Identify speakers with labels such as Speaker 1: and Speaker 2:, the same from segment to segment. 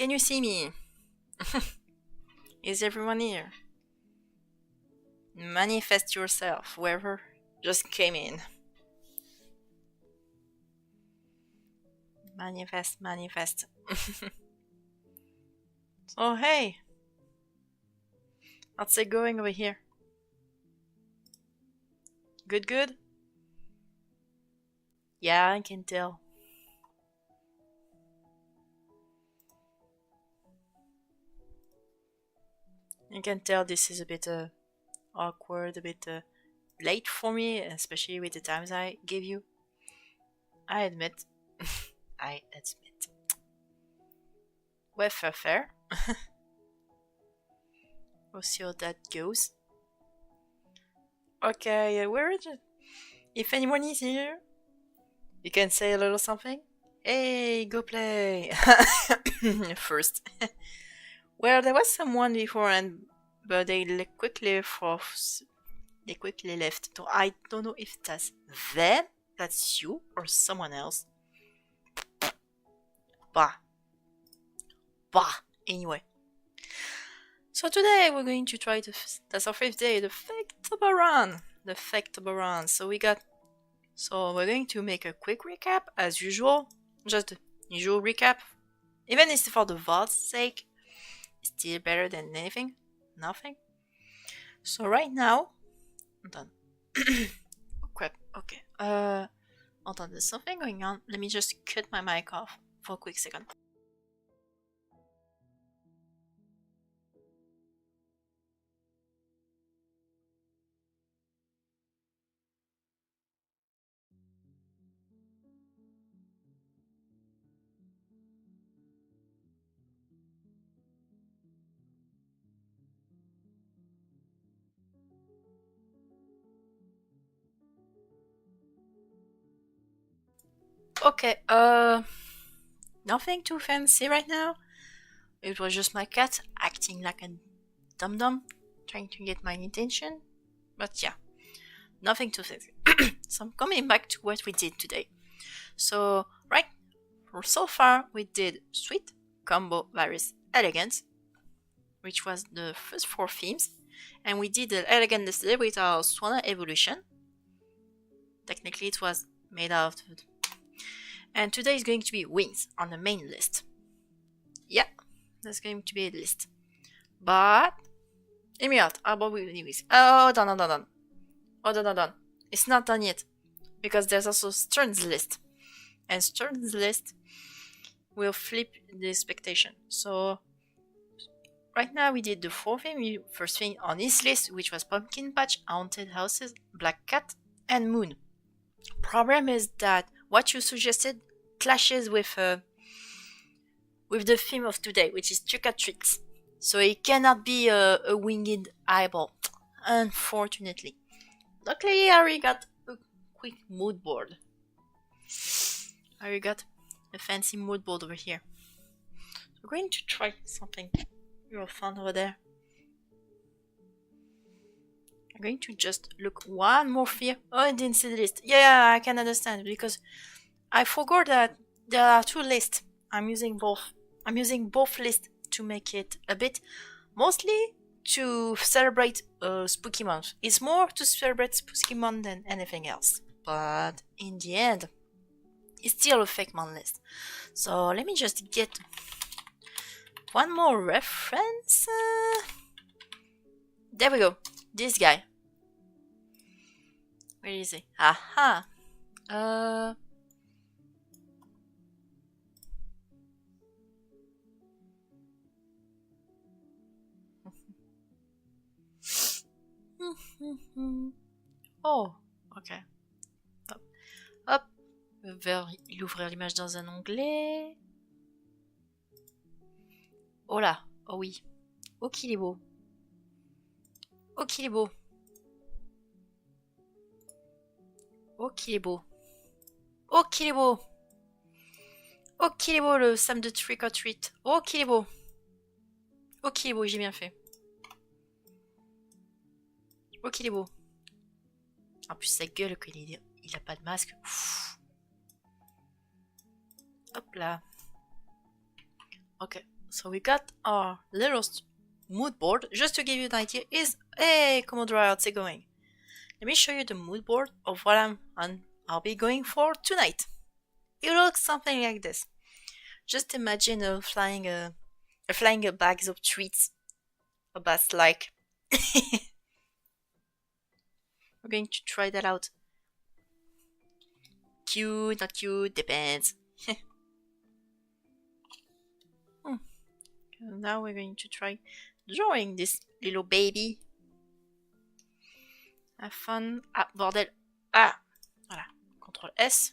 Speaker 1: can you see me? Is everyone here? Manifest yourself, whoever just came in. Manifest, manifest. So, hey. How's it going over here? Good, good? Yeah, I can tell. You can tell this is a bit awkward, a bit late for me, especially with the times I gave you. I admit. I admit. Well, fair. We'll see how that goes. Okay, where is it? If anyone is here, you can say a little something. Hey, go play! First. Well, there was someone before, but they quickly left. So I don't know if that's them, that's you, or someone else. Bah. Anyway. So today we're going to try that's our 5th day, the Faketober run. So we're going to make a quick recap as usual. Just the usual recap. Even if it's for the VOD's sake, it's still better than nothing. So right now, hold on. Oh crap, okay. Hold on, there's something going on. Let me just cut my mic off for a quick second. Okay, nothing too fancy right now. It was just my cat acting like a dum-dum, trying to get my attention. But yeah, nothing too fancy. So I'm coming back to what we did today. So, so far we did Sweet, Combo, Varus, Elegant, which was the first 4 themes. And we did the Elegant yesterday with our Swanna Evolution. Technically it was made out of... And today is going to be Wings on the main list. Yeah, that's going to be a list. But... hear me out. How about we do this? Oh, done. It's not done yet. Because there's also Stern's list. And Stern's list will flip the expectation. So... right now we did the 4th thing. First thing on his list, which was Pumpkin Patch, Haunted Houses, Black Cat, and Moon. Problem is that what you suggested clashes with the theme of today, which is trick or treats. So it cannot be a winged eyeball, unfortunately. Luckily, I already got a quick mood board. I already got a fancy mood board over here. We're going to try something real fun over there. I'm going to just look one more fear. Oh, I didn't see the list. Yeah, I can understand because I forgot that there are 2 lists. I'm using both lists to make it a bit, mostly to celebrate Spooky Month. It's more to celebrate Spooky Month than anything else. But in the end, it's still a fake month list. So let me just get one more reference. There we go. This guy. Where is he? Aha. Oh, ok. Hop. Il ouvrir l'image dans un onglet. Oh là. Oh oui. Oh qu'il est beau. Oh qu'il est beau. Oh qu'il est beau. Oh qu'il est beau. Oh qu'il est beau le Sam de Trick or Treat. Oh qu'il est beau. Oh qu'il est beau, j'ai bien fait. Oh qu'il est beau. En plus sa gueule qu'il il a pas de masque. Ouf. Hop là. Ok. So we got our little mood board. Just to give you an idea, is hey Commodore, how's it going? Let me show you the mood board of what I'll be going for tonight. It looks something like this. Just imagine flying a bags of treats. A bus like. We're going to try that out. Cute, not cute, depends. Now we're going to try drawing this little baby. Have fun. Ah, bordel. Ah, voilà. CTRL S.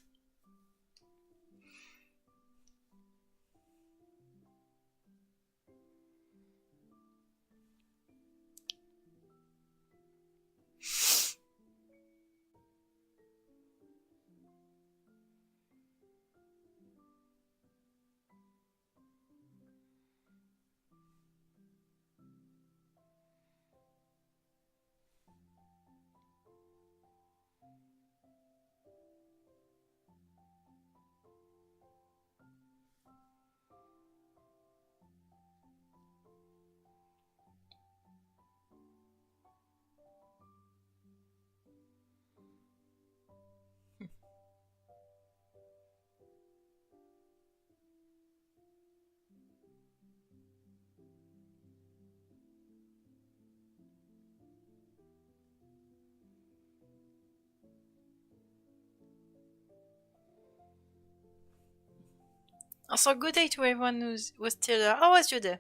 Speaker 1: Also, good day to everyone who was still there. How was your day?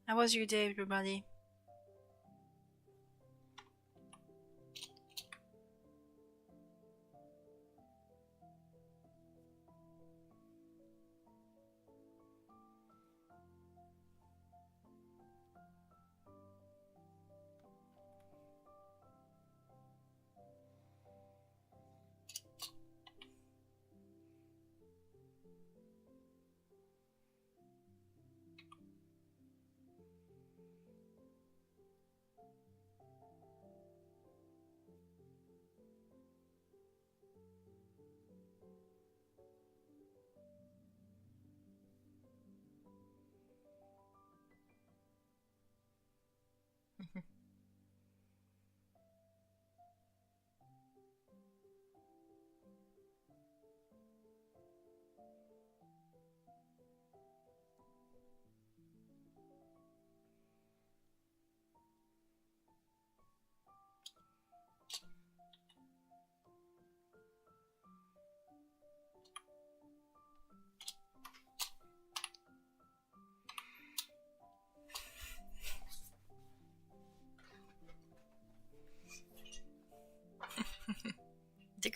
Speaker 1: How was your day, everybody?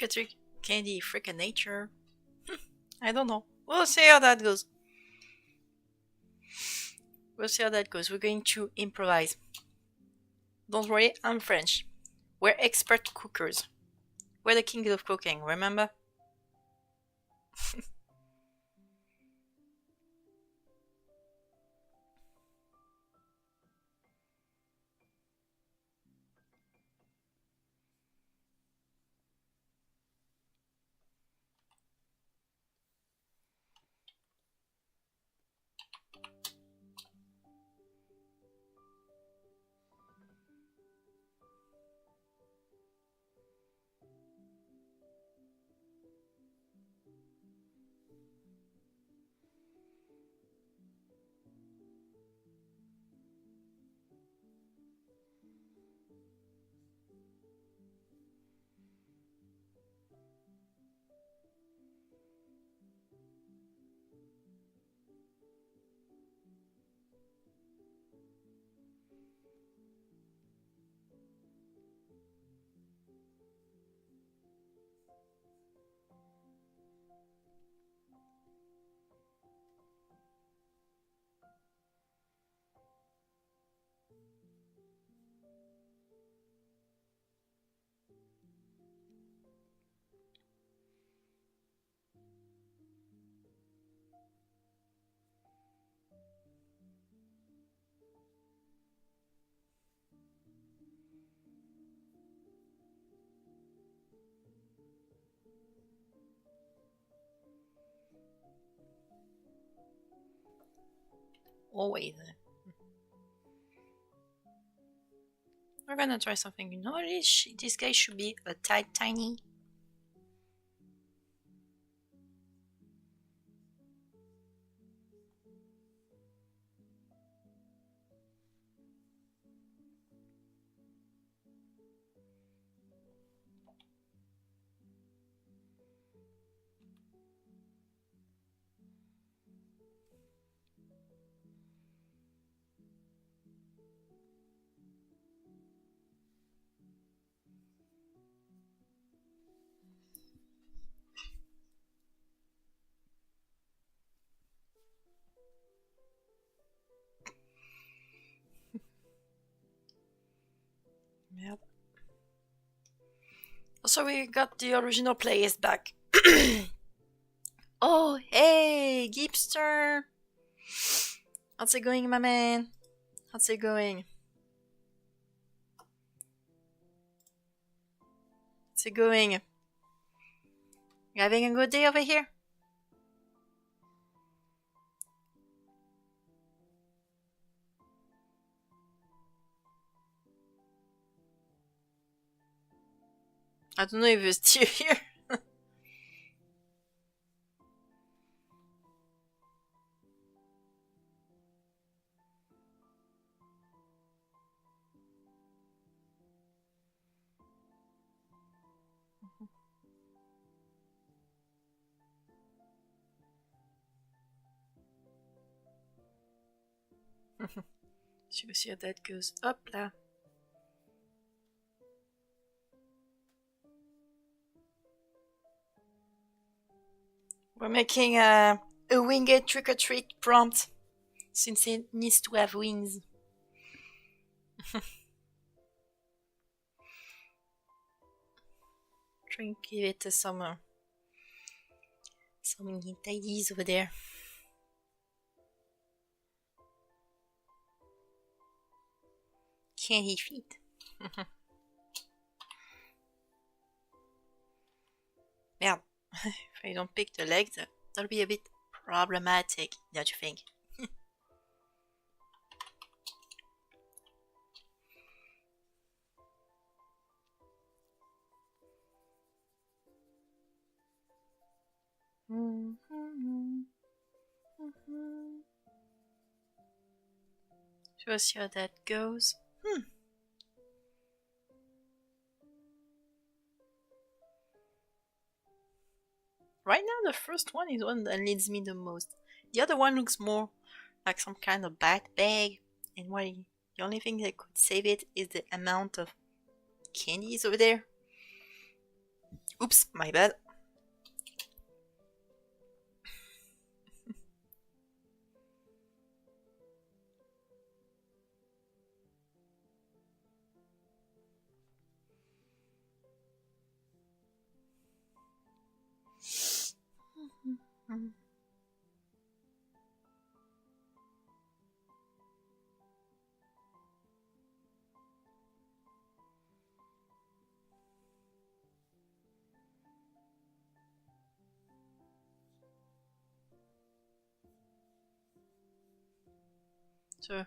Speaker 1: Trick candy freaking nature. I don't know. We'll see how that goes. We'll see how that goes. We're going to improvise. Don't worry, I'm French. We're expert cookers. We're the kings of cooking, remember? Always. We're gonna try something. You know, this guy should be a tiny. Yep. So we got the original playlist back. Oh, hey, Gipster! How's it going, my man? How's it going? How's it going? You having a good day over here? I don't know if you're still here. Je vais see how that goes. Hop là. We're making a winged trick-or-treat prompt, since it needs to have wings. Trying to give it some tidies over there. Candy feet. Merde. If I don't pick the legs, that'll be a bit problematic, don't you think? So we'll see how that goes. Right now, the first one is one that leads me the most. The other one looks more like some kind of bat bag, and the only thing that could save it is the amount of candies over there. Oops, my bad. So.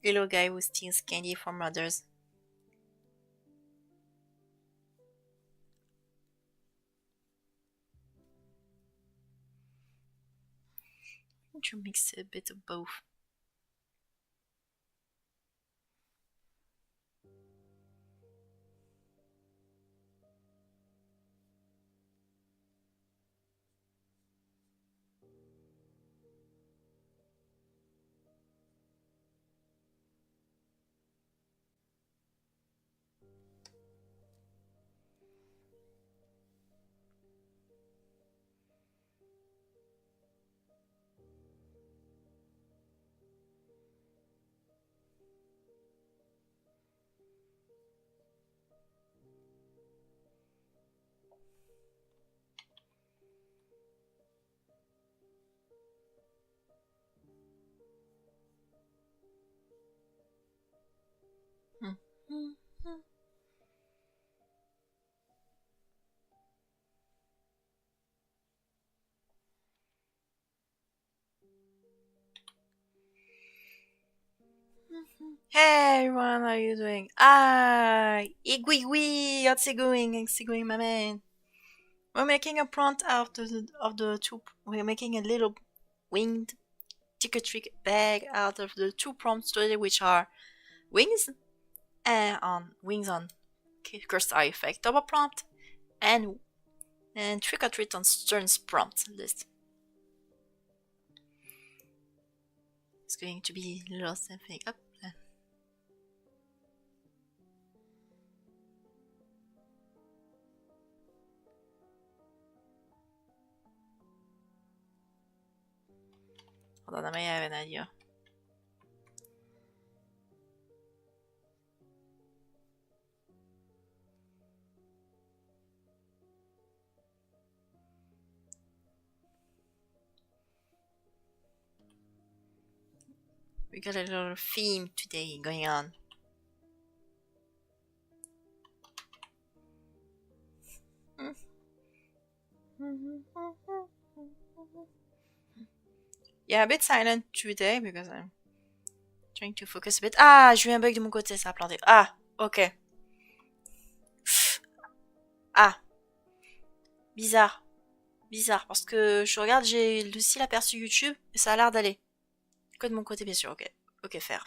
Speaker 1: Little guy who steals candy from others. Why don't you mix a bit of both? Hey everyone, how are you doing? Ah, igwigwi, how's it going? How's it going, my man? We're making a prompt out of the two. We're making a little winged trick bag out of the two prompts today, which are wings and on wings on cursed eye Faketober prompt and trick or treat on Stern's prompt list. It's going to be a little something up. Hold on, I may have an idea. We got a little theme today going on. Yeah, a bit silent today because I'm trying to focus a bit. Ah, j'ai eu un bug de mon côté, ça a planté. Ah, ok. Ah, bizarre. Bizarre, parce que je regarde, j'ai aussi l'aperçu YouTube et ça a l'air d'aller. Que de mon côté, bien sûr, ok. Ok, faire.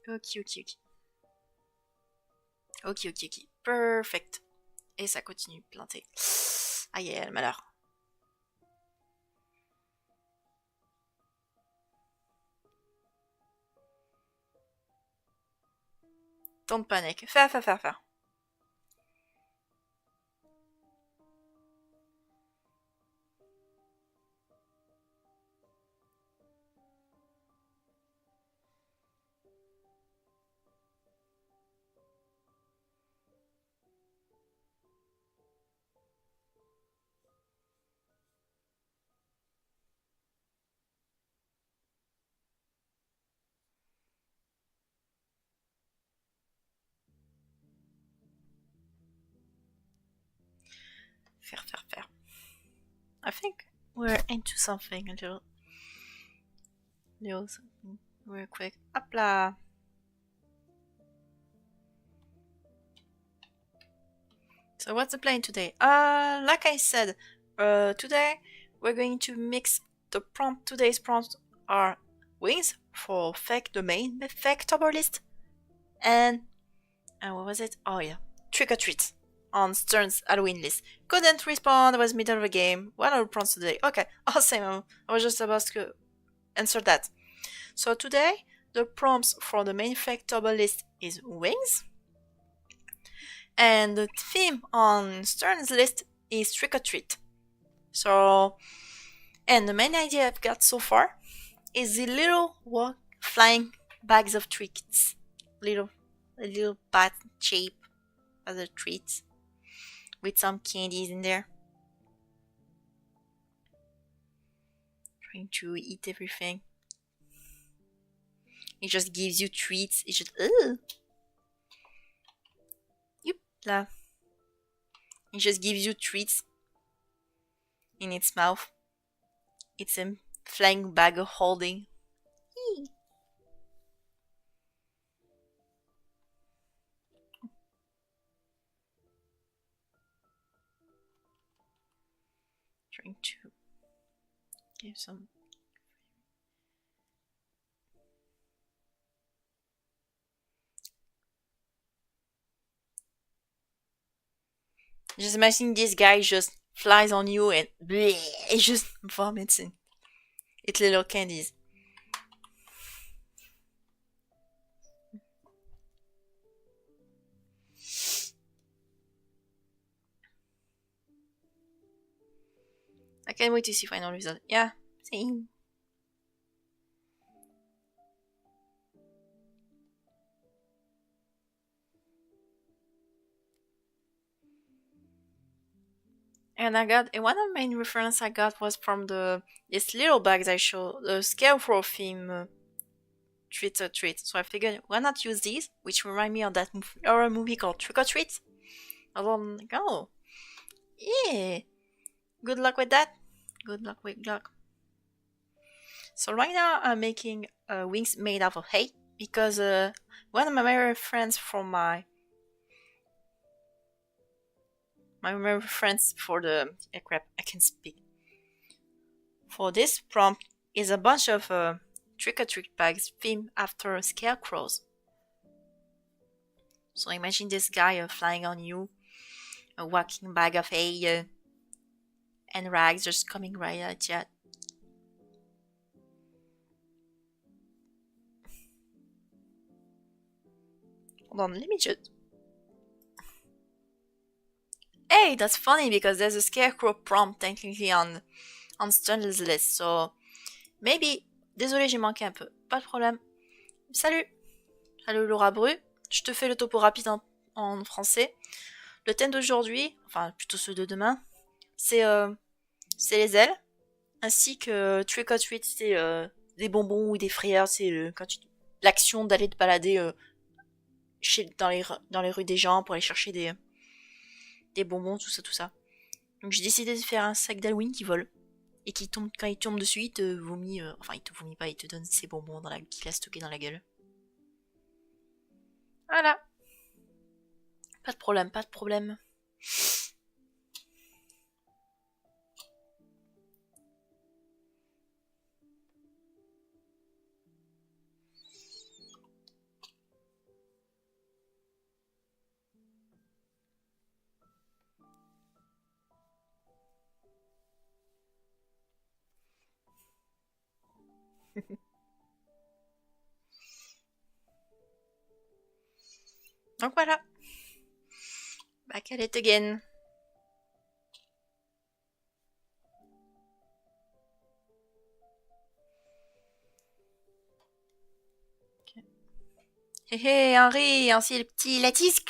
Speaker 1: Ok. Ok. Perfect. Et ça continue de planter. Aïe, le malheur. Don't panic. Faire. Faire. I think we're into something a little something real quick. Hop là. So what's the plan today? Like I said, today we're going to mix the prompt. Today's prompts are wings for the main Faketober list, and what was it? Oh yeah, trick or treat on Stern's Halloween list. Couldn't respond. Was middle of the game. What are the prompts today? Okay, awesome. I was just about to answer that. So today the prompts for the main Faketober list is wings. And the theme on Stern's list is trick or treat. So, and the main idea I've got so far is the little flying bags of treats, little bat shape as a treat with some candies in there. Trying to eat everything. It just gives you treats. It just Là. It just gives you treats in its mouth. It's a flying bag of holding. Trying to give some. Just imagine this guy just flies on you and bleh, it just vomits in its little candies. I can't wait to see final result. Yeah, same. And I got one of the main reference I got was from this little bags I showed, the Scarecrow theme Treat or Treat. So I figured why not use these, which remind me of that horror movie called Trick or Treat. I was like, oh, yeah, good luck with that. Good luck with luck. So right now I'm making wings made out of hay because one of my very friends from my very friends for the crap, I can speak. For this prompt is a bunch of trick-or-treat bags themed after scarecrows. So imagine this guy flying on you, a walking bag of hay and rags just coming right at you. Hold on, let me just... Hey, that's funny because there's a scarecrow prompt technically on Stunner's list, so maybe... Désolé, j'ai manqué un peu. Pas de problème. Salut! Salut Laura Bru. Je te fais le topo rapide en français. Le thème d'aujourd'hui, enfin plutôt ceux de demain, c'est les ailes, ainsi que trick or treat, c'est des bonbons ou des frayeurs, c'est l'action d'aller te balader dans les rues des gens pour aller chercher des bonbons, tout ça, tout ça. Donc j'ai décidé de faire un sac d'Halloween qui vole. Et qui tombe, quand il tombe dessus, il te vomit, enfin il te vomit pas, il te donne ses bonbons qu'il a stockés dans la gueule. Voilà. Pas de problème, pas de problème. Donc voilà. Back at it again. Hé hé, Henri, ainsi le petit Latis.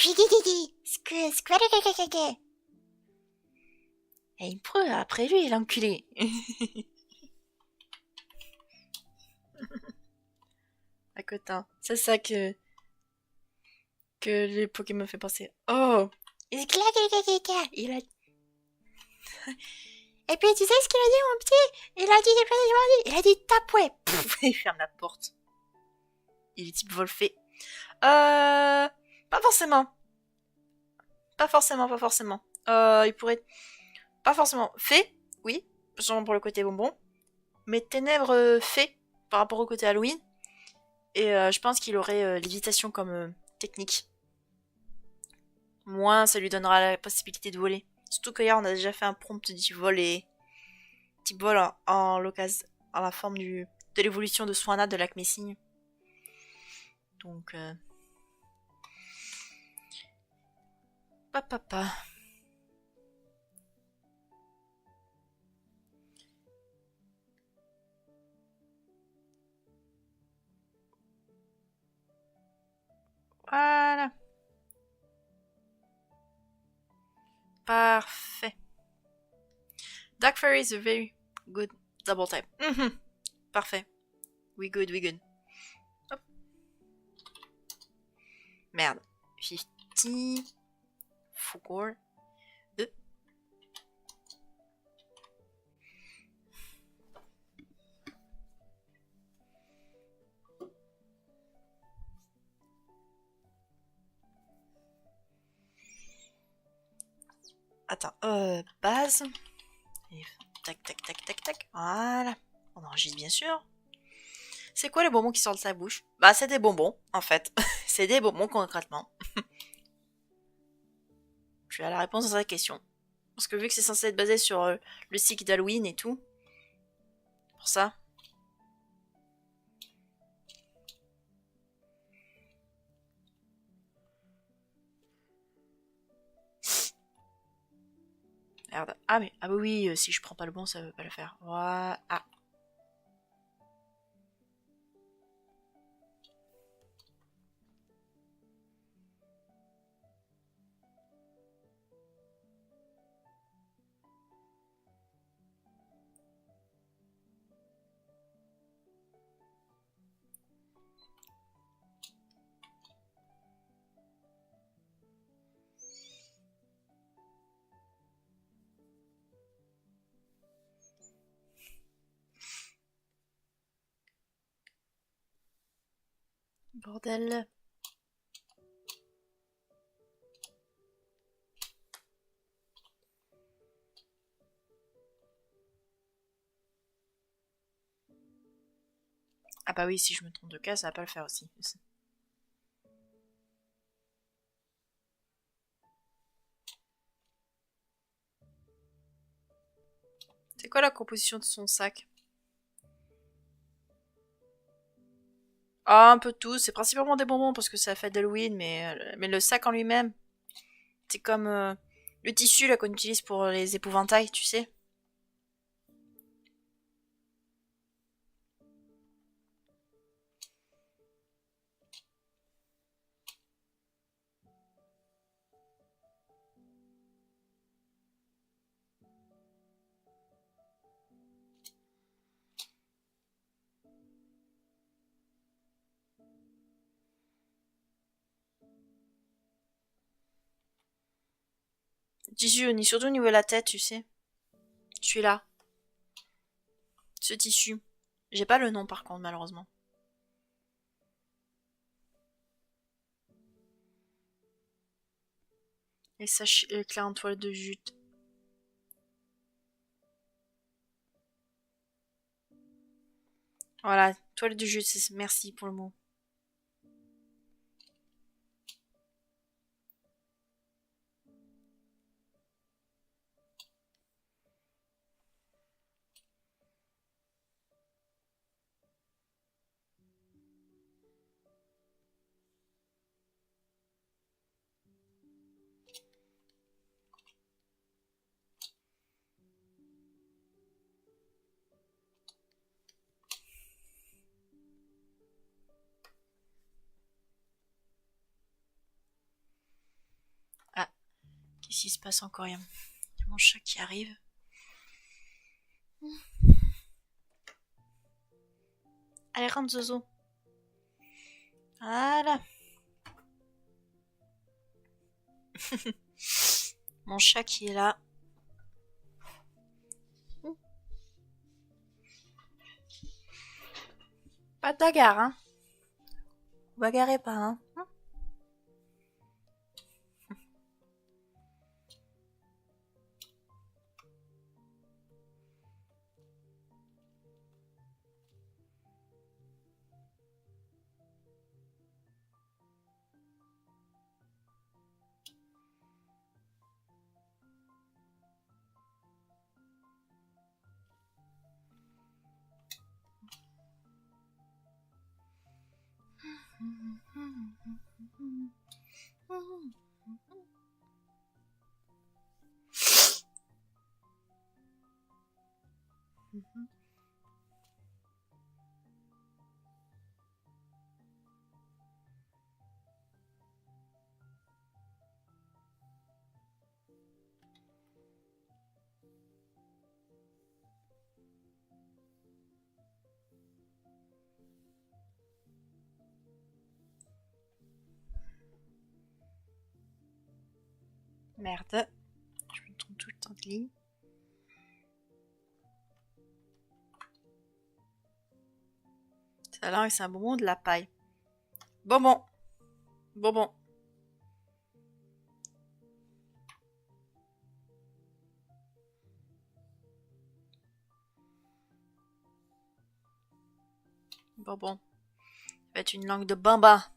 Speaker 1: Et il prend après lui, l'enculé. À côté. C'est ça que les Pokémon me fait penser. Oh! Il a... Et puis tu sais ce qu'il a dit mon petit? Il a dit tape ouais. Il ferme la porte. Il est type Volfé. Pas forcément. Pas forcément. Il pourrait... Pas forcément. Fée, oui. Sûrement pour le côté bonbon. Mais ténèbres fée par rapport au côté Halloween. Et je pense qu'il aurait lévitation comme technique. Moins, ça lui donnera la possibilité de voler. Surtout qu'hier, on a déjà fait un prompt type vol et... type vol en l'occasion, en la forme de l'évolution de Swanna de Lac Messigne. Donc... Papa. Voilà. Parfait. Dark Fairy is a very good double type. Parfait. We good. Hop. Merde. 50. Four. Attends, base. Et tac. Voilà. On enregistre bien sûr. C'est quoi les bonbons qui sortent de sa bouche? Bah, c'est des bonbons, en fait. C'est des bonbons concrètement. Tu as la réponse à cette question. Parce que vu que c'est censé être basé sur le cycle d'Halloween et tout. Pour ça. Merde. Ah oui, si je prends pas le bon, ça veut pas le faire. Voilà. Ah. Bordel. Ah bah oui, si je me trompe de cas, ça va pas le faire aussi. C'est quoi la composition de son sac? Ah, un peu de tout. C'est principalement des bonbons parce que c'est la fête d'Halloween, mais le sac en lui-même, c'est comme le tissu là qu'on utilise pour les épouvantails, tu sais. Le tissu, surtout au niveau de la tête, tu sais. Celui-là, ce tissu. J'ai pas le nom par contre, malheureusement. Et ça, éclair en toile de jute. Voilà, toile de jute, merci pour le mot. Ah, qu'est-ce qui se passe encore? Il y a mon chat qui arrive. Allez, rentre Zozo. Voilà. Mon chat qui est là. Pas de bagarre, hein. Vous bagarrez pas, hein. Merde. Je me trompe tout le temps de ligne. Ça là, c'est un bonbon ou de la paille. Bonbon. Bonbon. Bonbon. Ça va être une langue de bamba.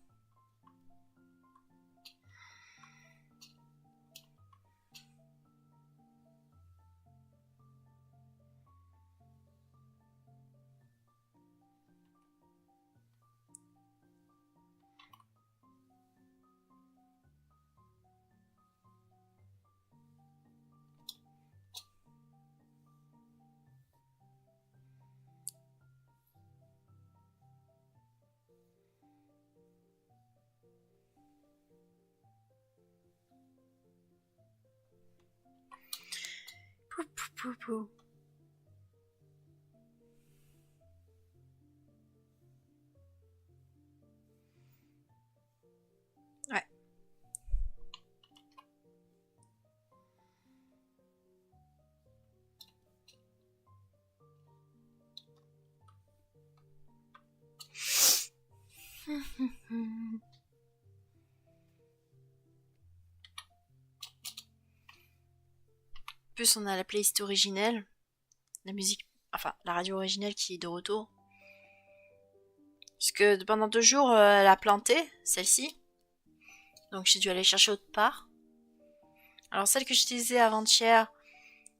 Speaker 1: Pou pou pou pou. Ouais. plus, on a la playlist originelle. La musique, enfin, la radio originelle qui est de retour. Parce que pendant 2 jours, elle a planté, celle-ci. Donc j'ai dû aller chercher autre part. Alors celle que j'utilisais avant-hier,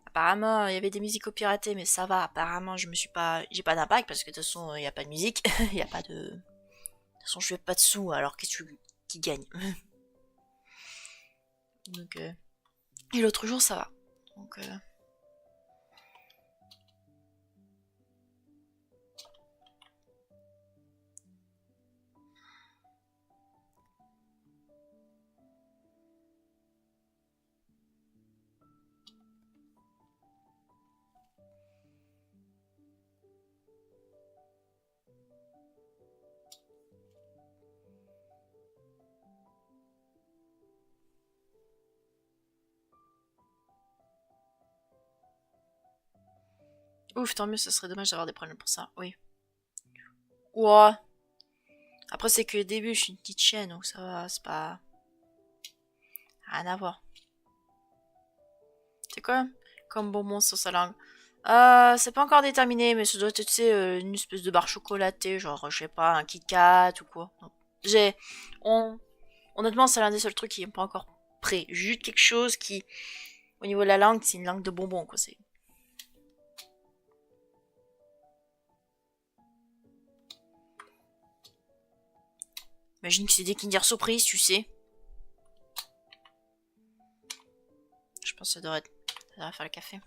Speaker 1: apparemment il y avait des musiques piratées, mais ça va, apparemment j'ai pas d'impact parce que de toute façon il n'y a pas de musique, il n'y a pas de... De toute façon je fais pas de sous, alors qu'est-ce qui gagne? Donc, et l'autre jour ça va. Donc, ouf, tant mieux, ce serait dommage d'avoir des problèmes pour ça, oui. Ouah. Après c'est que le début, je suis une petite chienne, donc ça va, c'est pas... Rien à voir. C'est quoi comme bonbon sur sa langue? C'est pas encore déterminé, mais ça doit être, tu sais, une espèce de barre chocolatée, genre, je sais pas, un Kit Kat ou quoi. Non. J'ai... On... Honnêtement, c'est l'un des seuls trucs qui est pas encore prêt. Juste quelque chose qui, au niveau de la langue, c'est une langue de bonbon, quoi. C'est... Imagine que c'est des Kinder Surprise, tu sais. Je pense que ça devrait faire le café.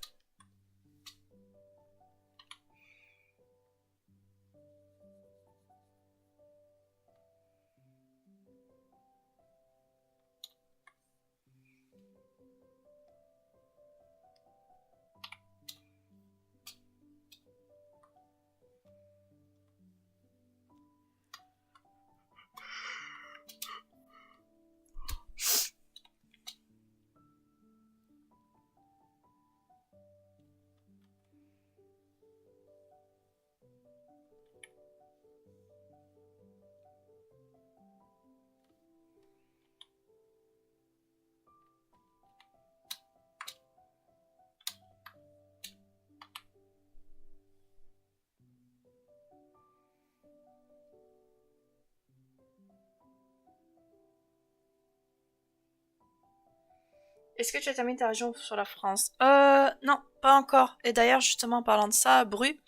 Speaker 1: Est-ce que tu as terminé ta région sur la France? Non, pas encore. Et d'ailleurs, justement, en parlant de ça, Bru,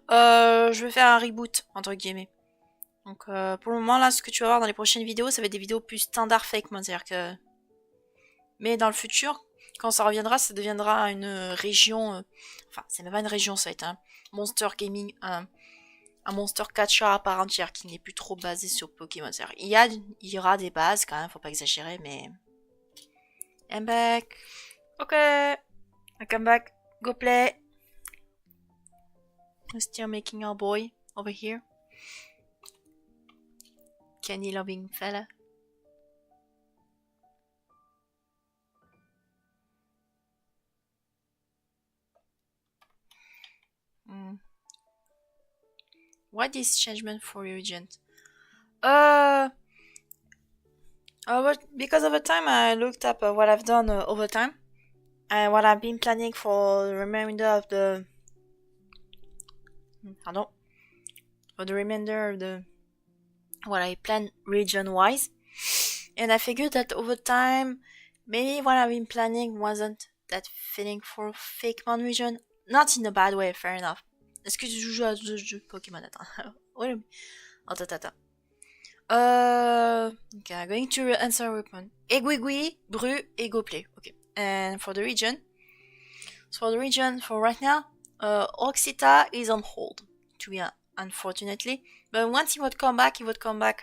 Speaker 1: je vais faire un reboot, entre guillemets. Donc, pour le moment, là, ce que tu vas voir dans les prochaines vidéos, ça va être des vidéos plus standard fake, moi, c'est-à-dire que... Mais dans le futur, quand ça reviendra, ça deviendra une région... Enfin, c'est même pas une région, ça va être un Monster Gaming, un Monster Catcher à part entière, qui n'est plus trop basé sur Pokémon. C'est-à-dire, il y aura des bases, quand même, faut pas exagérer, mais... I'm back. Ok. I come back. Go play. We're still making our boy over here. Candy loving fella. Why this changement for your agent? Because over time I looked up what I've done over time and what I've been planning for the remainder of the... Pardon. For the remainder of the... What I planned region-wise. And I figured that over time, maybe what I've been planning wasn't that fitting for fake mon region. Not in a bad way, fair enough. Est-ce que tu joues à ce jeu Pokémon? Attends. Attends. Okay, I'm going to answer weapon. Egwigwi, Bru, et Go play. Okay. And for the region, for right now, Oxita is on hold, unfortunately. But once he would come back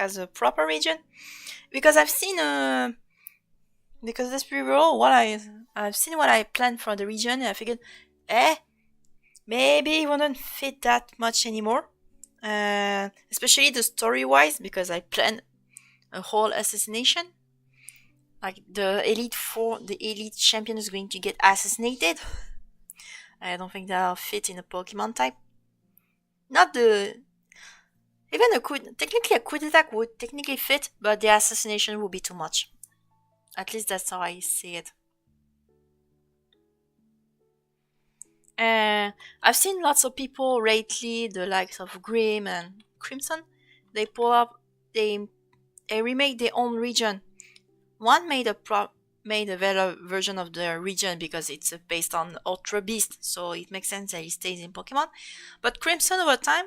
Speaker 1: as a proper region. Because I've seen, because let's be real, I've seen what I planned for the region, and I figured, maybe it wouldn't fit that much anymore. Especially the story-wise, because I planned a whole assassination. Like, the elite champion is going to get assassinated. I don't think that'll fit in a Pokemon type. Even technically a coup d'attack would technically fit, but the assassination would be too much. At least that's how I see it. And I've seen lots of people lately, the likes of Grim and Crimson, they pull up, they remake their own region. One made a better version of the region because it's based on Ultra Beast, so it makes sense that it stays in Pokemon. But Crimson over time,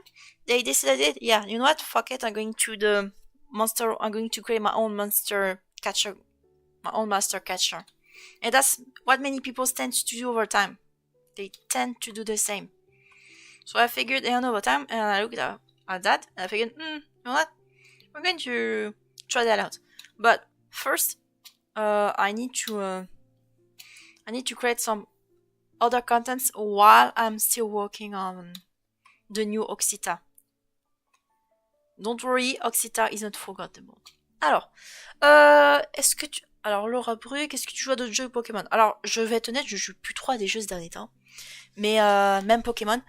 Speaker 1: they decided, yeah, you know what, fuck it, I'm going to create my own monster catcher, my own master catcher. And that's what many people tend to do over time. They tend to do the same. So I figured, over time, and I looked at that, and I figured, you know what, we're going to try that out. But first, I need to create some other contents while I'm still working on the new Oxita. Don't worry, Oxita is not forgettable. Alors, est-ce que tu... Alors, Laura Bru, qu'est-ce que tu joues à d'autres jeux Pokémon? Alors, je vais être honnête, je joue plus trop à des jeux ces derniers temps. Mais même Pokémon,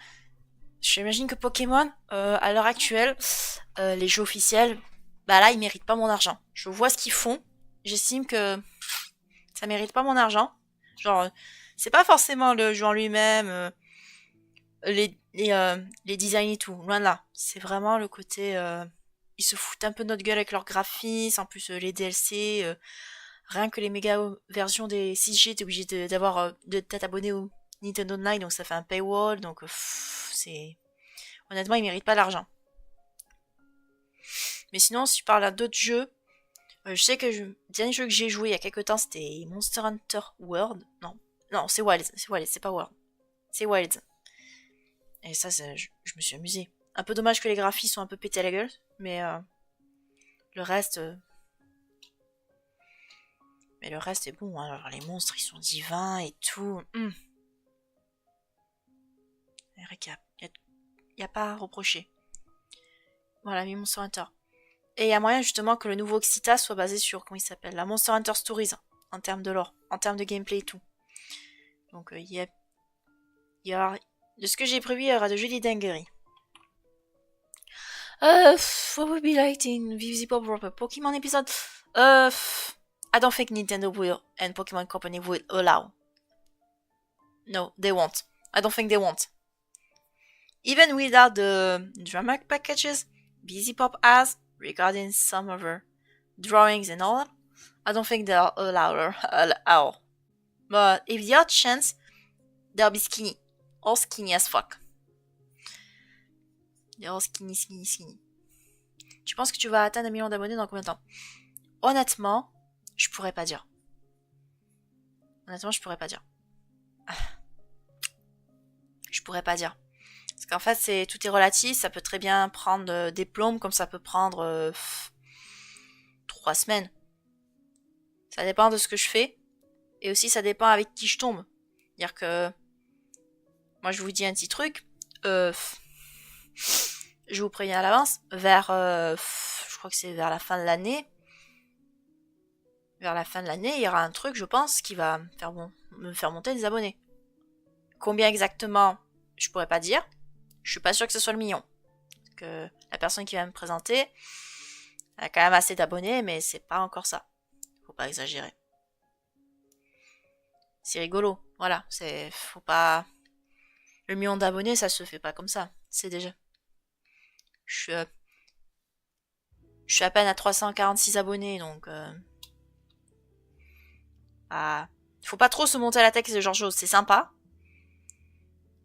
Speaker 1: j'imagine que Pokémon, à l'heure actuelle, les jeux officiels, bah là, ils méritent pas mon argent. Je vois ce qu'ils font, j'estime que ça mérite pas mon argent. Genre, c'est pas forcément le jeu en lui-même, les designs et tout, loin de là. C'est vraiment le côté... ils se foutent un peu de notre gueule avec leurs graphismes, en plus les DLC, rien que les méga versions des 6G, t'es obligé d'être abonné au Nintendo Online, donc ça fait un paywall, donc c'est... Honnêtement, ils méritent pas l'argent. Mais sinon, si je parle à d'autres jeux, je sais que le dernier jeu que j'ai joué il y a quelques temps, c'était Monster Hunter World. Non, c'est Wilds, c'est pas World. C'est Wilds. Et ça, je me suis amusé. Un peu dommage que les graphismes sont un peu pétés à la gueule, mais le reste... Mais le reste est bon, hein. Alors les monstres ils sont divins et tout. Il n'y a pas à reprocher. Voilà, mes Monster Hunter. Et il y a moyen justement que le nouveau Oxita soit basé sur, comment il s'appelle, la Monster Hunter Stories, en termes de lore, en termes de gameplay et tout. Donc il y a... De ce que j'ai prévu, il y aura de jolies dingueries. What would be like in Visipop Pokemon episode? I don't think Nintendo will and Pokemon Company will allow. No, they won't. I don't think they won't. Even without the drama packages Visipop has regarding some of her drawings and all, I don't think they'll allow her. But if the odd chance, they'll be skinny. All skinny as fuck. They're all skinny. Tu penses que tu vas atteindre 1 million d'abonnés dans combien de temps? Honnêtement, je pourrais pas dire. Je pourrais pas dire. Parce qu'en fait, tout est relatif. Ça peut très bien prendre des plombes, comme ça peut prendre 3 semaines. Ça dépend de ce que je fais. Et aussi, ça dépend avec qui je tombe. C'est-à-dire que... Moi, je vous dis un petit truc. Je vous préviens à l'avance. Je crois que c'est vers la fin de l'année. Vers la fin de l'année, il y aura un truc, je pense, qui va me faire monter des abonnés. Combien exactement, je pourrais pas dire. Je suis pas sûre que ce soit le million. Parce que la personne qui va me présenter, elle a quand même assez d'abonnés, mais c'est pas encore ça. Faut pas exagérer. C'est rigolo. Voilà, faut pas... Le million d'abonnés, ça se fait pas comme ça. C'est déjà... Je suis à peine à 346 abonnés, donc... Faut pas trop se monter à la tête, ce genre de choses. C'est sympa.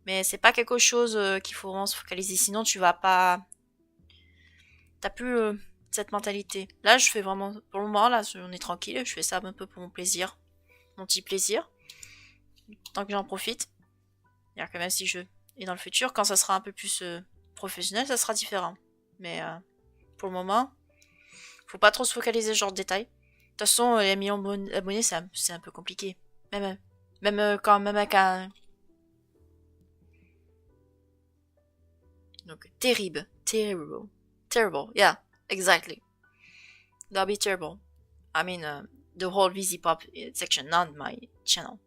Speaker 1: Mais c'est pas quelque chose qu'il faut vraiment se focaliser. Sinon, tu vas pas... T'as plus cette mentalité. Là, je fais vraiment... Pour le moment, là, on est tranquille. Je fais ça un peu pour mon plaisir. Mon petit plaisir. Tant que j'en profite. C'est-à-dire que même si je... Et dans le futur, quand ça sera un peu plus professionnel, ça sera différent. Mais pour le moment, faut pas trop se focaliser ce genre de détails. De toute façon, les millions d'abonnés, c'est un peu compliqué. Même avec un... Donc, terrible. Yeah, exactly. That'll be terrible. I mean, the whole Visipop section, not my channel.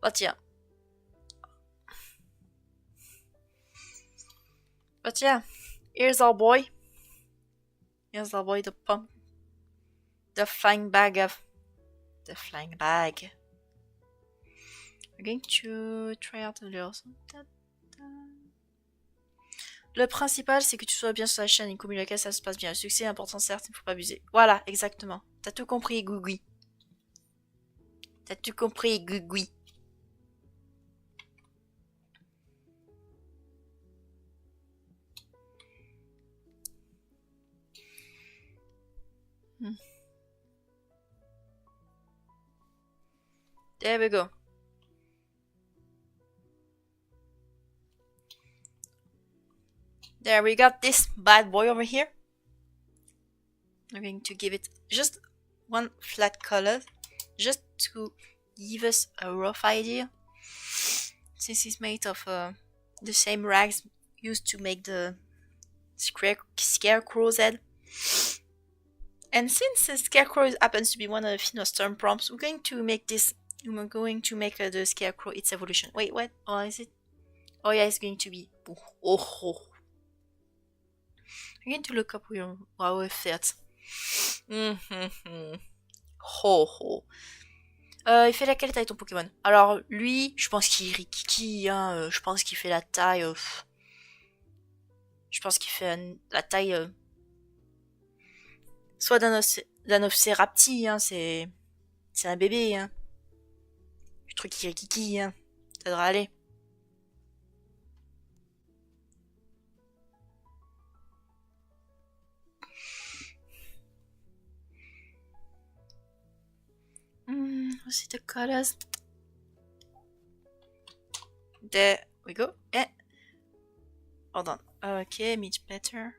Speaker 1: But yeah. Here's our boy. The pump. The flying bag. I'm going to try out a little. Le principal, c'est que tu sois bien sur la chaîne et qu'au milieu de laquelle ça se passe bien. Le succès est important, certes, il ne faut pas abuser. Voilà, exactement. T'as tout compris, Gougui. T'as tout compris, Gougui. There we go. There we got this bad boy over here. I'm going to give it just one flat color, just to give us a rough idea. Since it's made of the same rags used to make the scarecrow's head. And since the scarecrow happens to be one of the Finno Storm prompts, we're going to make this. We're going to make the scarecrow its evolution. Wait, what? Oh, is it? Oh yeah, it's going to be. Oh. I'm going to look up how it fits. Ho. Il fait laquelle taille ton Pokémon? Alors lui, je pense qu'il rikiki, hein. Je pense qu'il fait la taille. Je pense qu'il fait la taille. Soit d'un Océrapti, hein. C'est un bébé, hein. Le truc qui rikiki, hein. Ça devrait aller. Let's see the colors. There we go. Hold on. Okay, much better.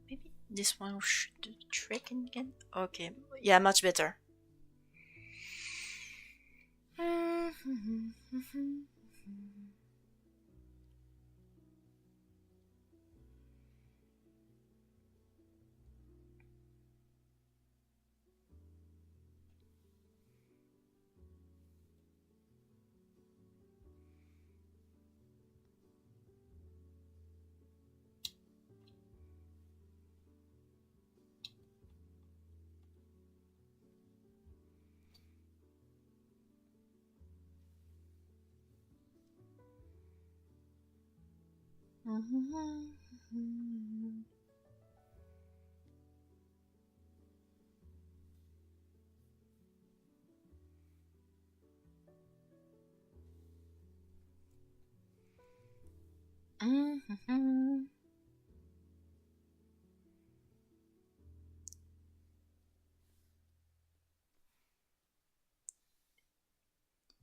Speaker 1: Maybe this one should do the trick again. Okay, yeah, much better.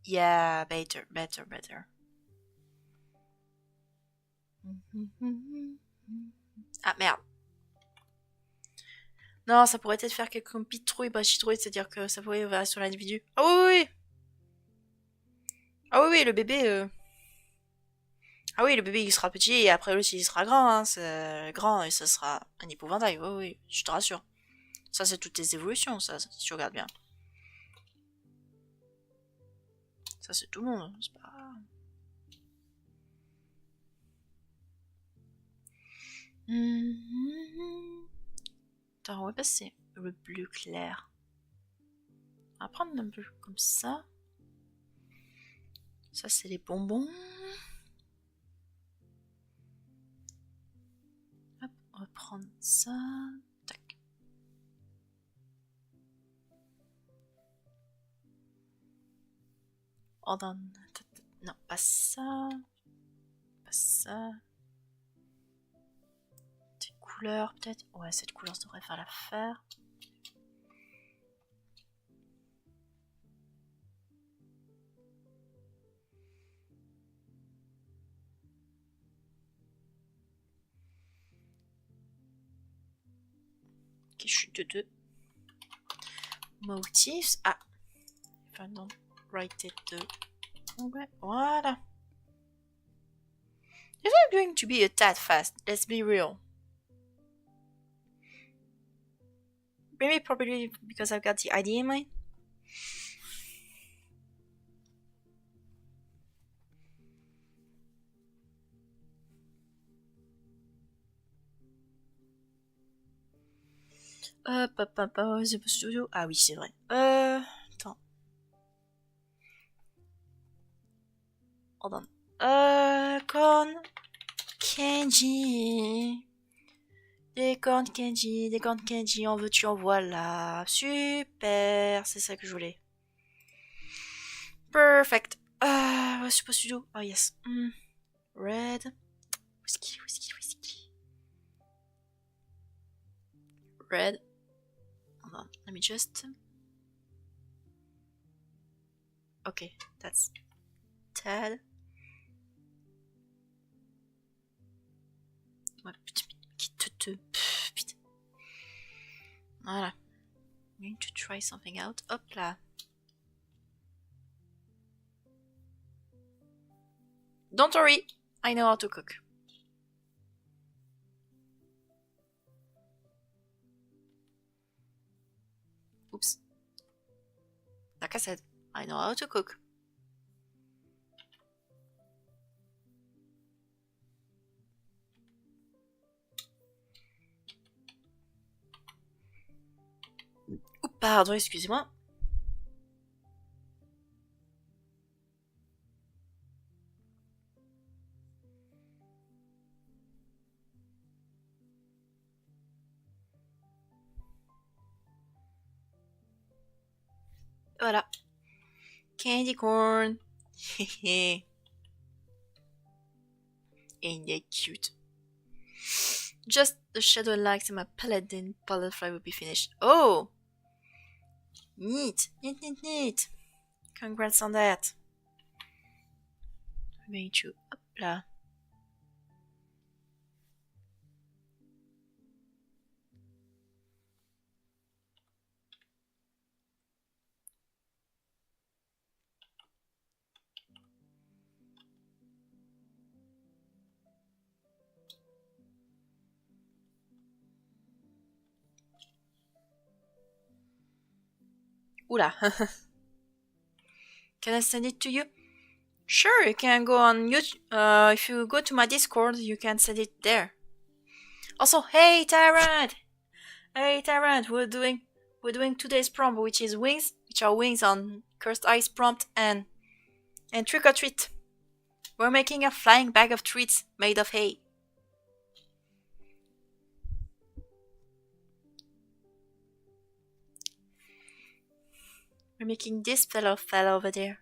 Speaker 1: Yeah, better. Ah merde. Non, ça pourrait peut-être faire quelques pitrouilles, chitrouilles, c'est-à-dire que ça pourrait varier sur l'individu. Ah oui. Ah oui, le bébé. Ah oui, le bébé il sera petit et après lui il sera grand, hein. C'est grand et ça sera un épouvantail. Oui, je te rassure. Ça c'est toutes tes évolutions, ça, si tu regardes bien. Ça c'est tout le monde, c'est pas. Attends, on va passer le bleu clair. On va prendre un peu comme ça. Ça c'est les bonbons. Hop, on va prendre ça. Tac. Non, pas ça. Pas ça. Cette couleur peut-être. Ouais, cette couleur ça devrait faire l'affaire. Ok, je suis de 2. Motifs. Ah. If I don't write it ouais, voilà. This is going to be a tad fast, let's be real. Maybe probably because I've got the idea in mind. The Studio. Ah oui, c'est vrai. Attends. hold on. Corn candy. Des corn candy, en veux-tu, en voilà. Super, c'est ça que je voulais. Perfect. What was I supposed to do? Oh yes. Red. Whiskey. Red. Hold on, let me just... Okay, that's Tad. Ouais, putain. Putain. Voilà. I'm going to try something out. Hop là. Don't worry, I know how to cook. Oops. Like I said, I know how to cook. Oups, pardon, excusez-moi. Voilà. Candy corn. Ain't that cute? Just the shadow lights in my palette, then palette fly will be finished. Oh! Neat. Congrats on that. I'm going to... Hop là. Oula. Can I send it to you? Sure, you can go on YouTube. If you go to my Discord, you can send it there. Also, hey Tyrant! We're doing today's prompt, which is wings, which are wings on Cursed Ice prompt and trick or treat. We're making a flying bag of treats made of hay. We're making this fella over there.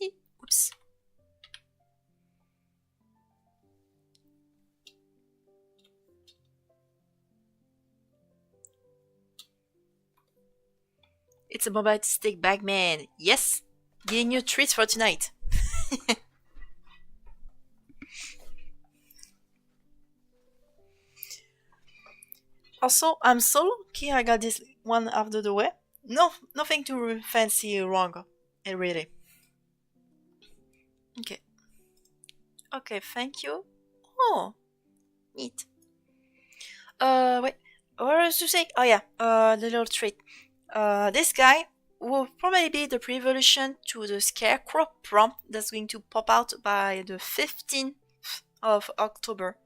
Speaker 1: Oops. It's a mobile stick bag man. Yes! Getting you treats for tonight. Also, I'm so lucky I got this one out of the way. No, nothing too fancy wrong. Really. Okay. Okay, thank you. Oh, neat. Wait. What was to say? Oh yeah, the little treat. This guy will probably be the pre-evolution to the Scarecrow prompt that's going to pop out by the 15th of October.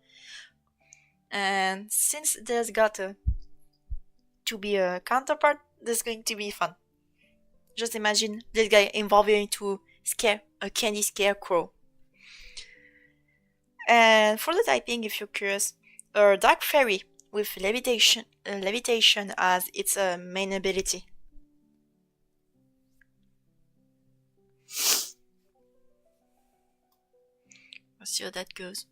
Speaker 1: And since there's got to be a counterpart, this is going to be fun. Just imagine this guy evolving into a candy Scarecrow. And for the typing, if you're curious, a Dark Fairy with levitation as its main ability. We'll see how that goes.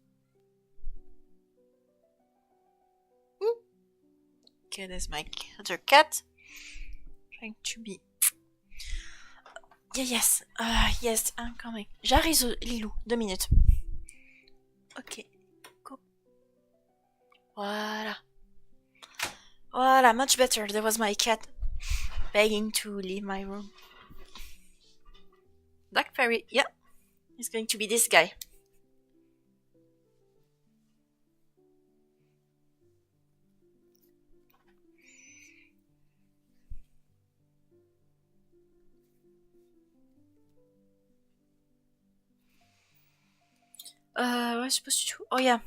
Speaker 1: Okay, there's my other cat. Trying to be... Yes, I'm coming. J'arrive, Lilou, 2 minutes. Ok, go. Voilà, much better. There was my cat begging to leave my room. Dark Fairy, yeah, it's going to be this guy. What am I supposed to do? Oh yeah,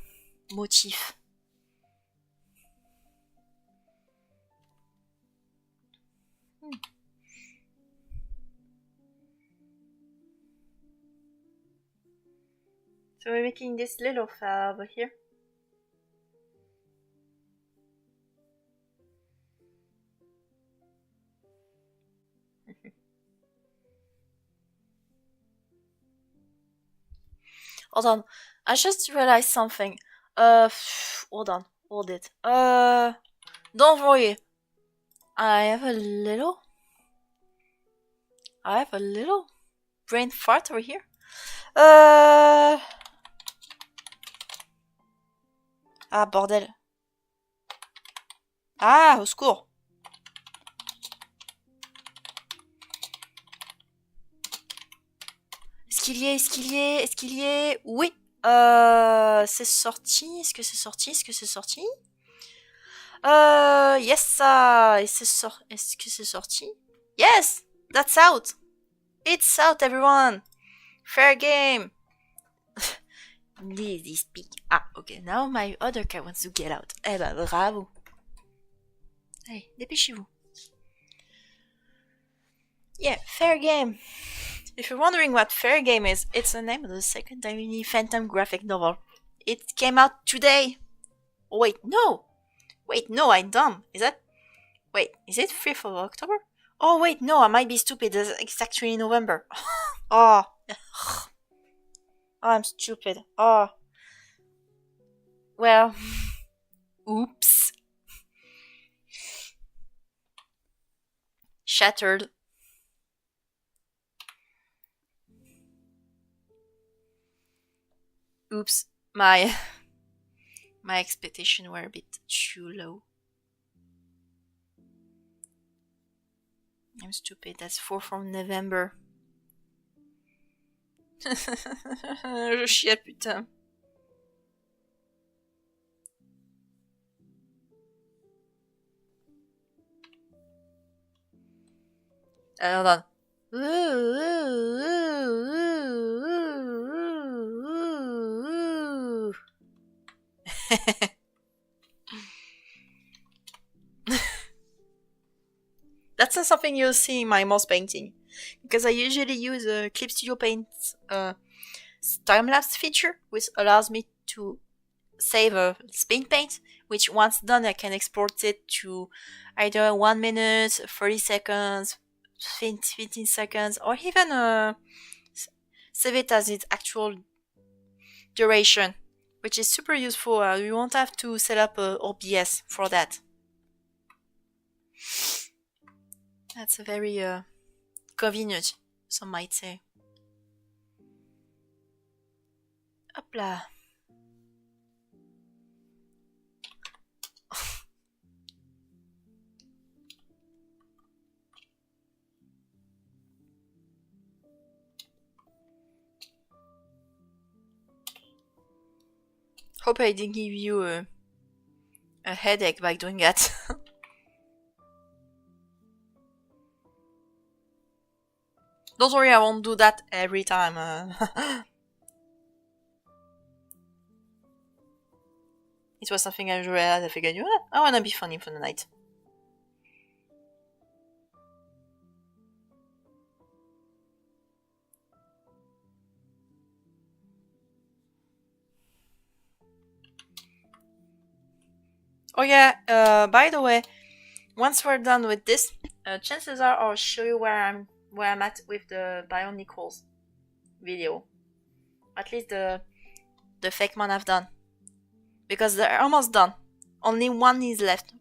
Speaker 1: motif. So we're making this little file over here. Hold on, I just realized something. Hold on, hold it. Don't worry. I have a little brain fart over here. Ah, bordel. Ah, au secours. Est-ce qu'il y est? Oui. C'est sorti. Est-ce que c'est sorti? Yes, est-ce que c'est sorti? Yes, that's out. It's out, everyone. Fair game. Lazy speak. Ah, okay. Now my other cat wants to get out. Eh ben, bravo. Allez, dépêchez-vous. Yeah, fair game. If you're wondering what Fair Game is, it's the name of the second Tiny Phantom graphic novel. It came out today. Oh, wait, no, I'm dumb. Is it 5th of October? Oh, wait, no, I might be stupid. It's actually November. Oh. I'm stupid. Oh. Well, oops. Shattered. Oops, my expectations were a bit too low. I'm stupid, that's 4th from November. Je chie, putain. Hold on. That's not something you'll see in my mouse painting, because I usually use Clip Studio Paint's time-lapse feature, which allows me to save a spin paint, which once done I can export it to either 1 minute, 30 seconds, 15 seconds, or even save it as its actual duration, which is super useful. You won't have to set up OBS for that. That's a very convenient, some might say. Hop là. Hope I didn't give you a headache by doing that. Don't worry, I won't do that every time. It was something I realized. I figured, I wanna be funny for the night. Oh yeah, by the way, once we're done with this, chances are I'll show you where I'm at with the Bionicles video. At least the fake one I've done. Because they're almost done. Only one is left,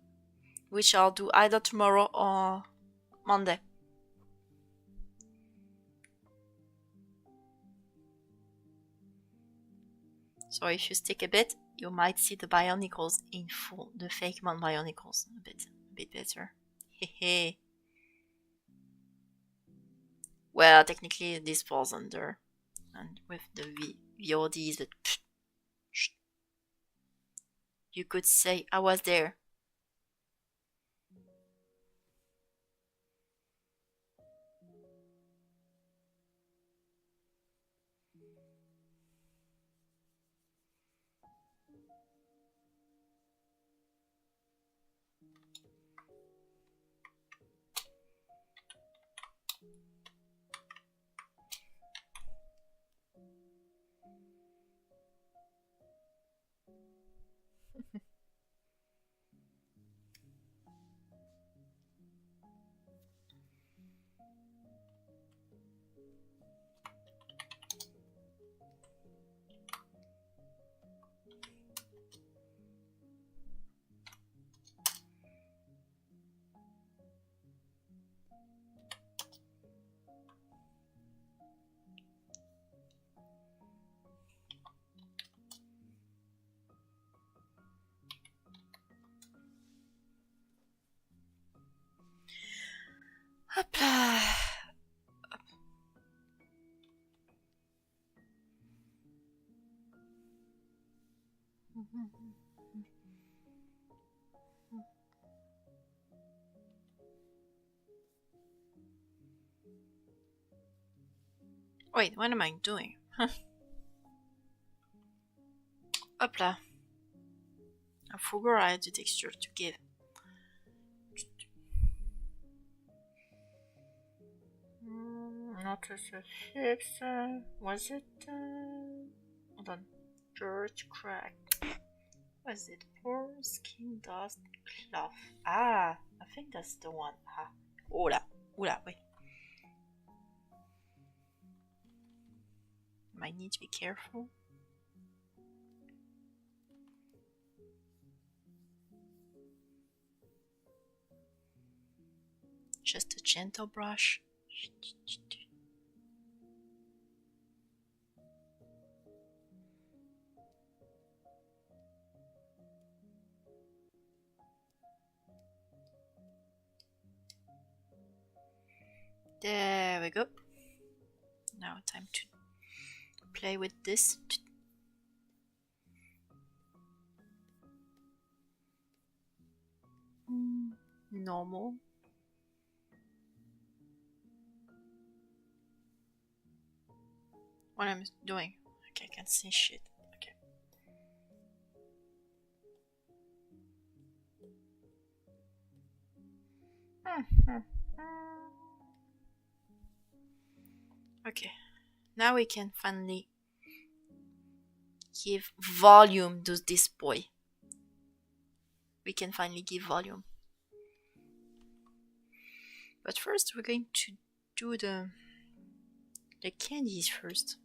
Speaker 1: which I'll do either tomorrow or Monday. So if you stick a bit, you might see the Bionicles in full, the fake one Bionicles a bit better. Hehe. Well, technically this falls under, and with the VODs, but you could say I was there. Wait, what am I doing? Hopla. I forgot I had the texture to give. Not as a fix. Was it? Hold on. George Crack. Was it? Poor skin dust cloth. Ah, I think that's the one. Ah. Oula. Oula, wait. Might need to be careful. Just a gentle brush. There we go. Now time to play with this. Normal. What I'm doing? Okay, I can't see shit. Okay. Okay. Now we can finally give volume to this boy. We can finally give volume. But first we're going to do the candies first.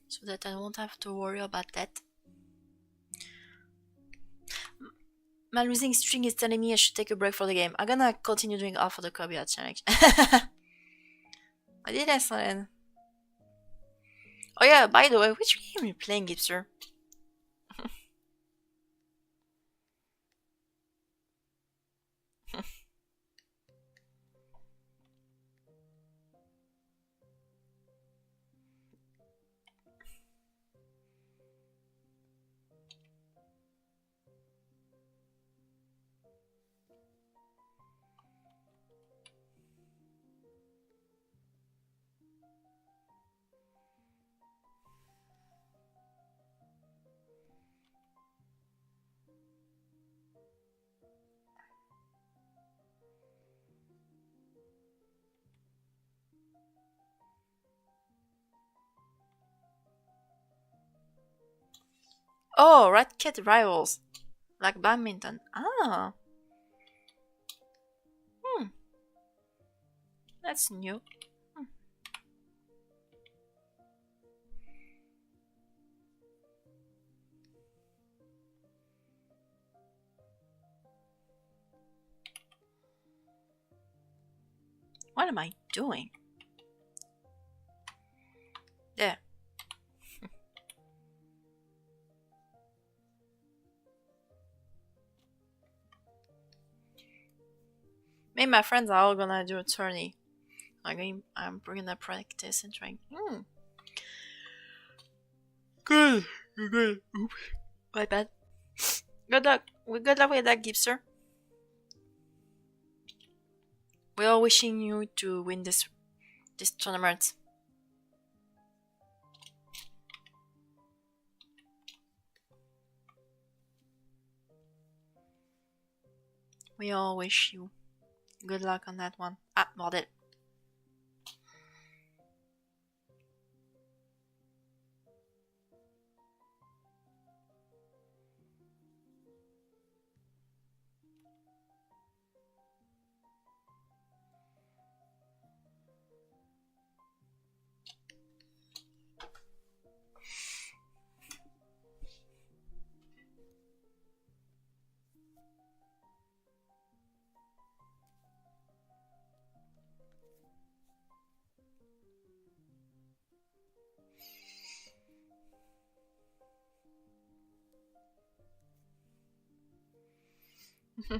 Speaker 1: So that I won't have to worry about that. My losing string is telling me I should take a break for the game. I'm gonna continue doing all for the Copyright challenge. I did excellent. Oh yeah, by the way, which game are you playing, Gipster? Oh, Rat Cat Rivals. Like badminton. Ah. That's new. What am I doing? There. Me and my friends are all gonna do a tourney. I'm gonna practice and trying. Good. Good. Oops. My bad. Good luck. Good luck with that, Gipster. We're all wishing you to win this tournament. We all wish you good luck on that one. Ah, bordel.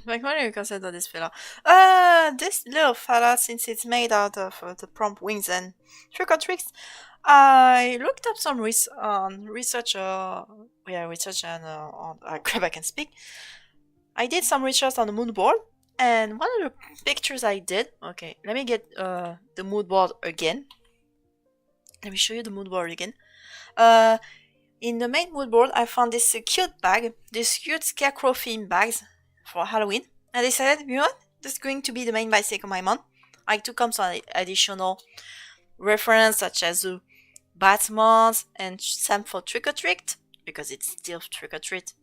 Speaker 1: Like, what do you consider this fella? This little fella, since it's made out of the prompt wings and trick or tricks, I looked up some research. Research and on crap, I can speak. I did some research on the mood board, and one of the pictures I did. Okay, let me get the mood board again. Let me show you the mood board again. In the main mood board, I found this cute bag, this cute scarecrow theme bags for Halloween. And I decided, you know what? This is going to be the main basic of my month. I took some additional reference such as Batman's and some for Trick or Treat, because it's still Trick or Treat.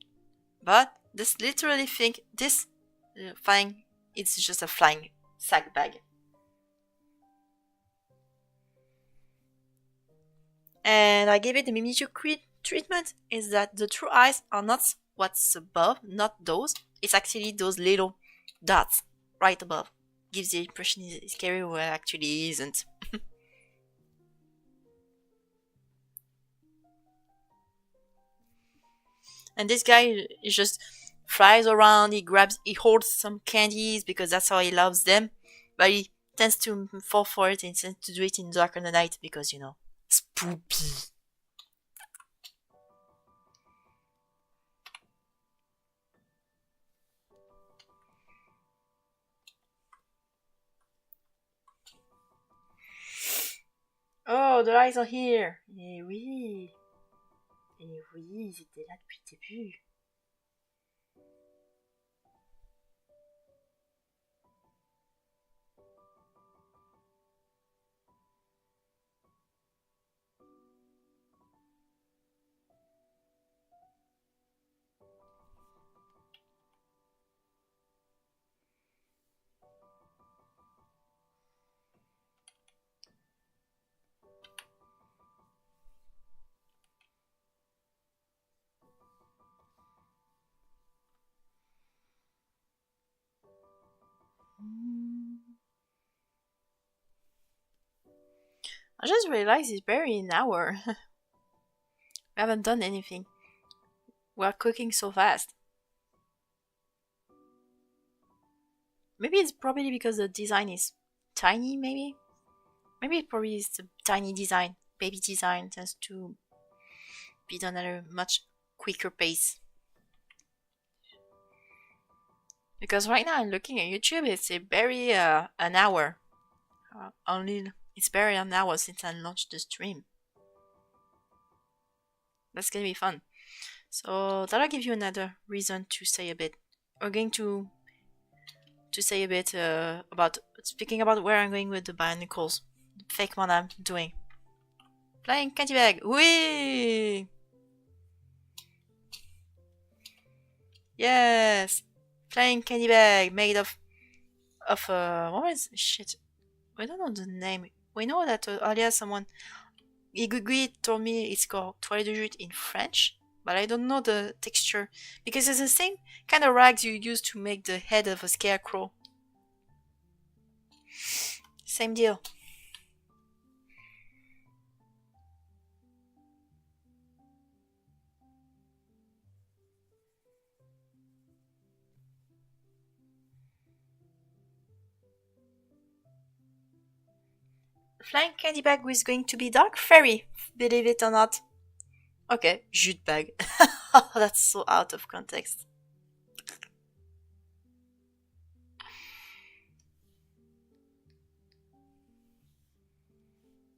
Speaker 1: But this literally thing, this thing, it's just a flying sack bag. And I gave it the miniature treatment is that the true eyes are not what's above, not those. It's actually those little dots right above. Gives the impression it's scary where it actually isn't. And this guy is just flies around, he holds some candies because that's how he loves them. But he tends to fall for it and tends to do it in dark of the night because, spoopy. Oh, the lights are here. Eh oui. Eh oui, ils étaient là depuis le début. I just realized it's barely an hour. We haven't done anything. We're cooking so fast. Maybe it's probably because the design is tiny, maybe? Maybe it probably is the tiny design. Baby design tends to be done at a much quicker pace. Because right now I'm looking at YouTube, it's a barely an hour. It's barely an hour since I launched the stream. That's gonna be fun. So that'll give you another reason to say a bit. We're going to say a bit about speaking about where I'm going with the bionicles. The fake one I'm doing. Flying candy bag. Whee! Yes! Flying candy bag made of what was shit? I don't know the name. We know that earlier someone Igugui told me it's called toile de jute in French, but I don't know the texture because it's the same kind of rags you use to make the head of a scarecrow. Same deal. Flying candy bag is going to be dark fairy, believe it or not. Okay, jute bag. That's so out of context.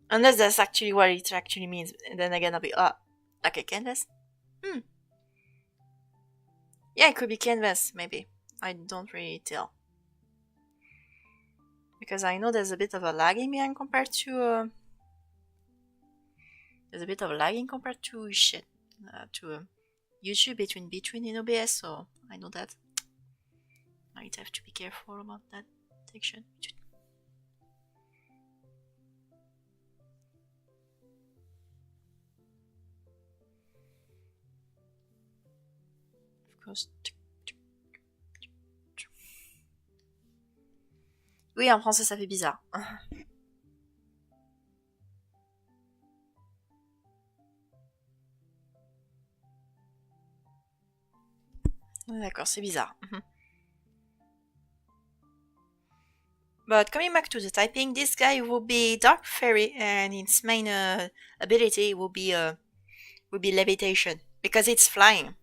Speaker 1: Unless that's actually what it actually means, and then again I'll be like a canvas. Yeah, it could be canvas, maybe. I don't really tell. Because I know there's a bit of a lagging behind compared to there's a bit of lagging compared to shit to YouTube between in OBS, so I know that. Might have to be careful about that section. Of course. Oui, en français ça fait bizarre. D'accord, c'est bizarre. But coming back to the typing, this guy will be Dark Fairy, and its main ability will be levitation because it's flying.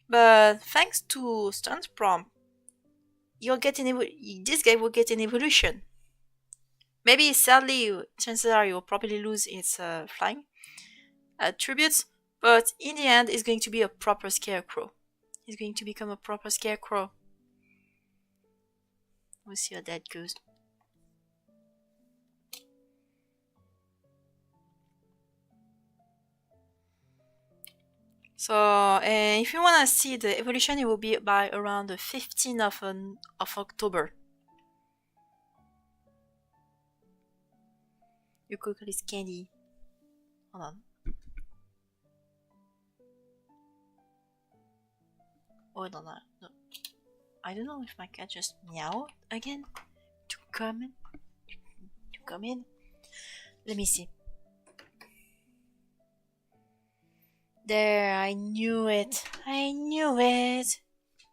Speaker 1: But thanks to Stuns Prompt, you'll get this guy will get an evolution. Maybe sadly, chances are you'll probably lose its flying attributes, but in the end, it's going to be a proper scarecrow. He's going to become a proper scarecrow. We'll see how that goes. So, if you want to see the evolution, it will be by around the 15th of October. You could call it candy. Hold on. Oh, no. I don't know if my cat just meowed again to come in. Let me see. There, I knew it.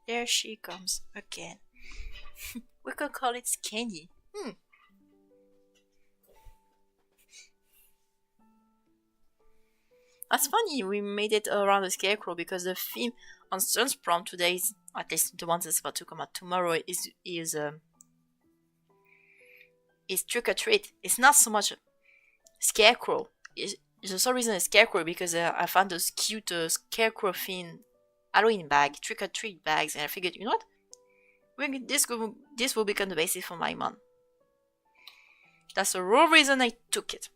Speaker 1: There she comes again. We could call it Candy. That's funny, we made it around the scarecrow because the theme on Sun's Prompt today is, at least the one that's about to come out tomorrow, is trick or treat. It's not so much a scarecrow. There's also reason a scarecrow because I found those cute scarecrow themed Halloween bag, trick or treat bags, and I figured, you know what? This will become the basis for my month. That's the real reason I took it.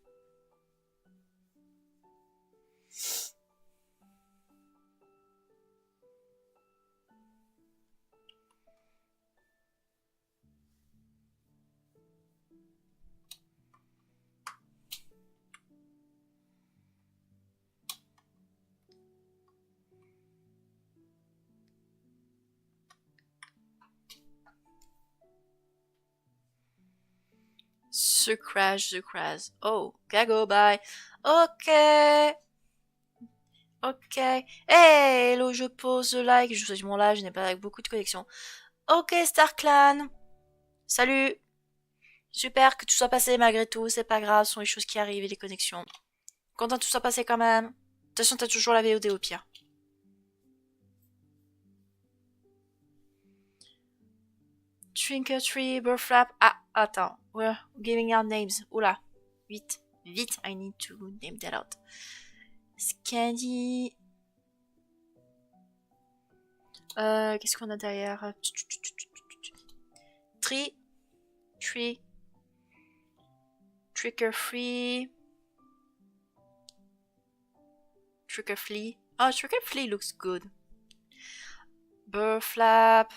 Speaker 1: Sucrage. Oh, Gago, bye. Ok. Hello, je pose le like. Je vous souhaite mon live, je n'ai pas avec beaucoup de connexion. Ok, Star Clan. Salut. Super que tout soit passé malgré tout. C'est pas grave, ce sont les choses qui arrivent et les connexions. Content que tout soit passé quand même. De toute façon, t'as toujours la VOD au pire. Trink or Tree, Burflap. Ah, attends. We're giving out names. Oula. Vite. I need to name that out. Scandy. Qu'est-ce qu'on a derrière? Tree. Tricker Free. Tricker Flea. Oh, Tricker Flea looks good. Burflap.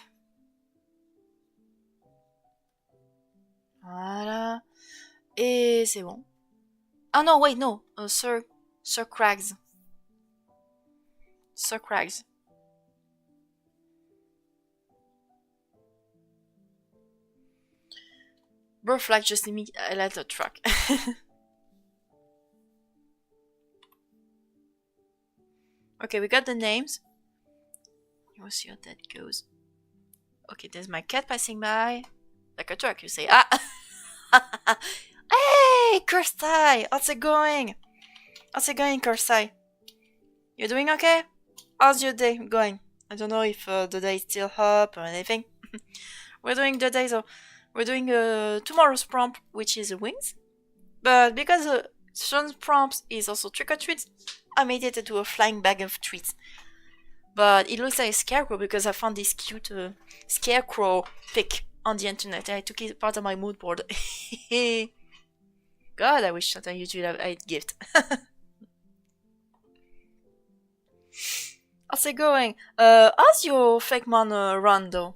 Speaker 1: Voilà. Et c'est bon. Ah non, wait, no. Sir Craggs. Burflag just made a letter truck. Okay, we got the names. We'll see how that goes. Okay, there's my cat passing by. Like a truck, you say. Ah! Hey, Kursai! How's it going, Kursai? You doing okay? How's your day going? I don't know if the day is still up or anything. We're doing the day, so we're doing tomorrow's prompt, which is wings. But because Sean's prompt is also trick or treats, I made it into a flying bag of treats. But it looks like a scarecrow because I found this cute scarecrow pic on the internet and I took it part of my mood board. God, I wish that I usually have a gift. How's it going? How's your fake man run though?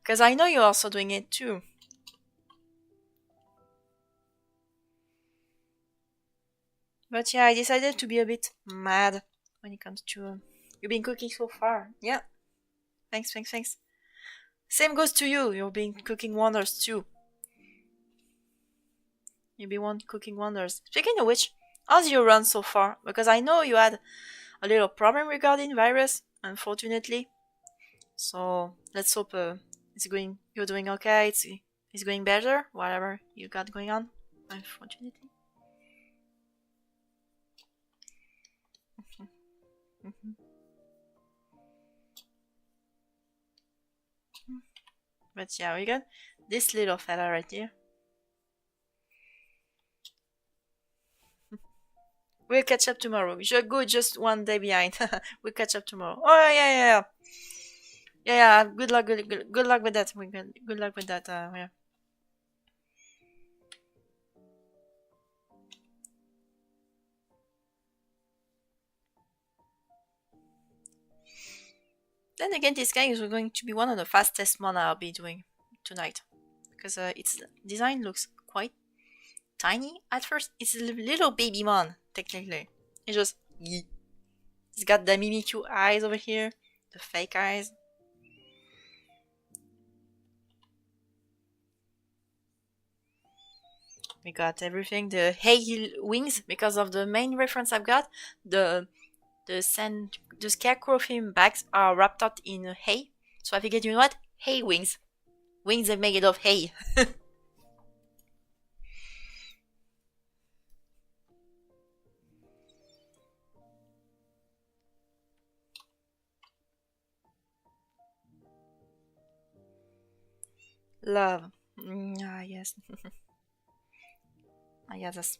Speaker 1: Because I know you're also doing it too. But yeah, I decided to be a bit mad when it comes to... You've been cooking so far. Yeah. Thanks. Same goes to you. You've been cooking wonders too. You've been cooking wonders. Speaking of which, how's your run so far? Because I know you had a little problem regarding virus, unfortunately. So let's hope you're doing okay. It's going better, whatever you got going on, unfortunately. Mhm. But yeah, we got this little fella right here. We'll catch up tomorrow. We should go just one day behind. We'll catch up tomorrow. Oh yeah. Yeah. Good luck. Good luck with that. Good luck with that. Yeah. Then again, this guy is going to be one of the fastest mana I'll be doing tonight, because its design looks quite tiny at first. It's a little baby mon, technically. It's just it's got the Mimikyu eyes over here, the fake eyes. We got everything. The hay wings, because of the main reference I've got. The scarecrow theme bags are wrapped up in hay. So I figured, you know what? Hay wings. Wings are made of hay. Love. Yes. Yeah, that's...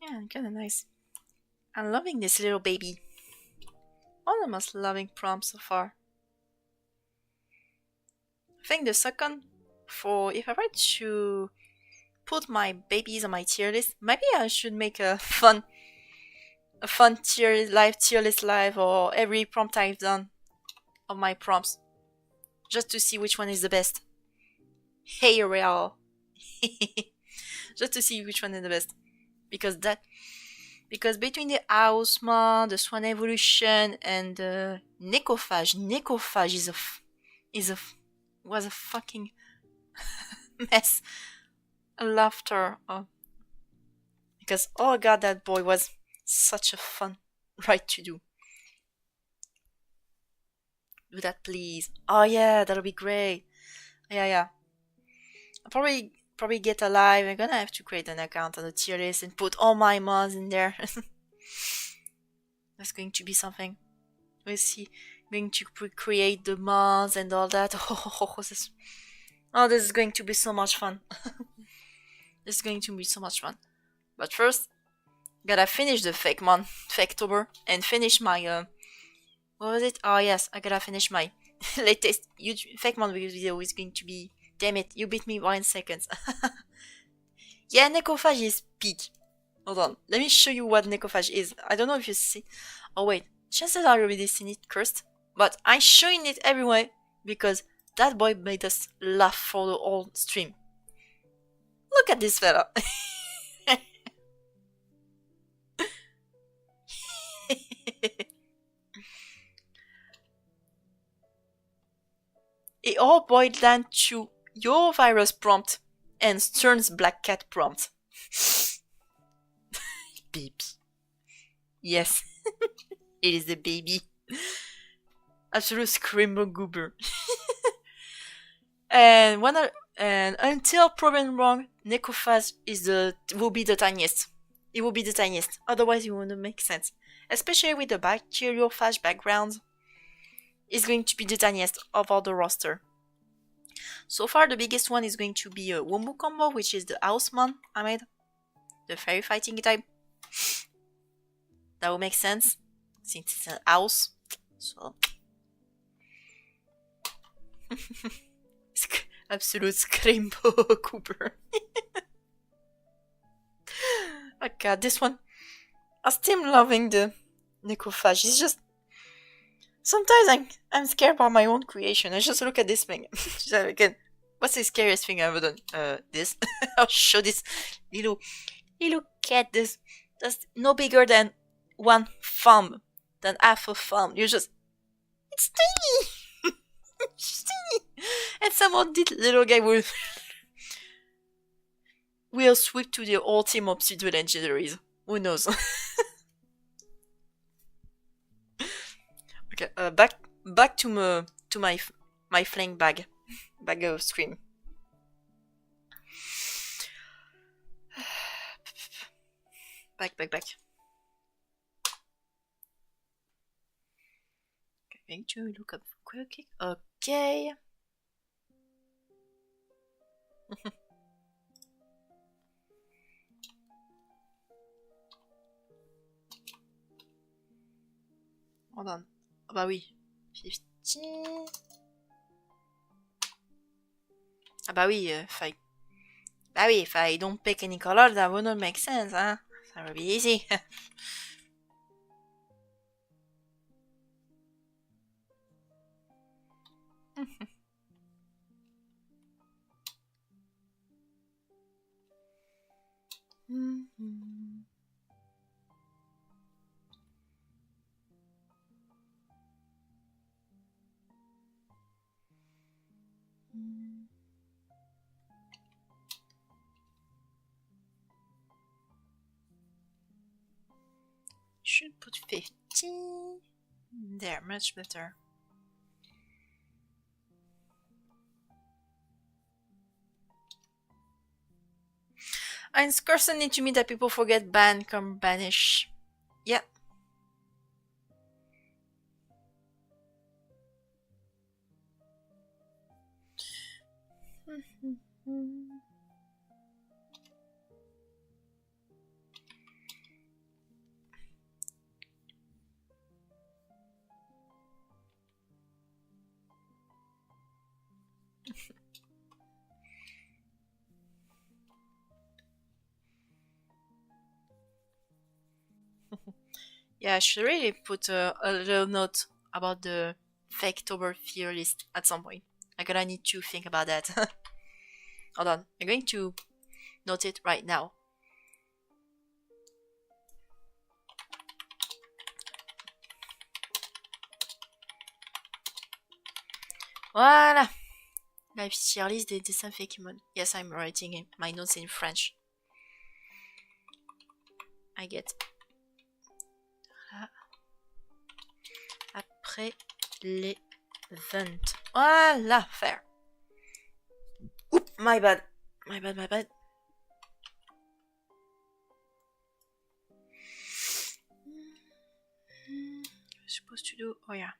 Speaker 1: Yeah, kinda nice. I'm loving this little baby. One of the most loving prompts so far. I think the second, for if I were to put my babies on my tier list, maybe I should make a fun tier list live, or every prompt I've done of my prompts, just to see which one is the best. Hey real. Just to see which one is the best, because between the Ausma, the Swan Evolution, and the Nekophage was a fucking mess. A laughter. Because, oh god, that boy was such a fun ride to do. Do that, please. Oh yeah, that'll be great. Yeah. I'll probably get a live. I'm gonna have to create an account on the tier list and put all my mods in there. That's going to be something. We'll see. I'm going to create the mods and all that. This is going to be so much fun. This is going to be so much fun. But first, gotta finish the Faketober, and finish my what was it? Oh yes, I gotta finish my latest Fakemon video. Is going to be... Damn it, you beat me 1 second. Yeah, Nekophage is peak. Hold on, let me show you what Nekophage is. I don't know if you see... Oh wait, chances are you already seen it cursed. But I'm showing it everywhere because that boy made us laugh for the whole stream. Look at this fella. It all boiled down to your virus prompt and Stern's black cat prompt. Baby. Yes. It is the baby. Absolute screamer goober. And until proven wrong, Nekophage will be the tiniest. It will be the tiniest. Otherwise, it wouldn't make sense. Especially with the bacteriophage background. It's going to be the tiniest of all the roster. So far, the biggest one is going to be a Wombo combo, which is the Housemon I made. The fairy fighting type. That will make sense, since it's an house. So... Absolute Screambo Cooper. Oh god, this one... I'm still loving the Nekophage. It's just... Sometimes I'm scared about my own creation. I just look at this thing. Again, what's the scariest thing I've ever done? This. I'll show this little cat. That's no bigger than one thumb, than half a thumb. It's tiny. It's tiny. And someone did little guy will sweep to the whole team of pseudo legendaries. Who knows? Okay, back to my flank bag of stream. Back. Okay, going to look up quick. Okay. Hold on. Ah bah oui. 50. Ah bah oui, if I don't pick any color, that wouldn't make sense, huh? That would be easy. Should put 50. There, much better. And it's concerning to me that people forget ban come banish. Yeah. Yeah, I should really put a little note about the Faketober fear list at some point. I'm gonna need to think about that. Hold on, I'm going to note it right now. Voilà. Live tier list des dessins Fakemon. Yes, I'm writing my notes in French. I get. Après l'event. Voilà, fair. Oop, my bad. My bad. I'm supposed to do. Oh, yeah.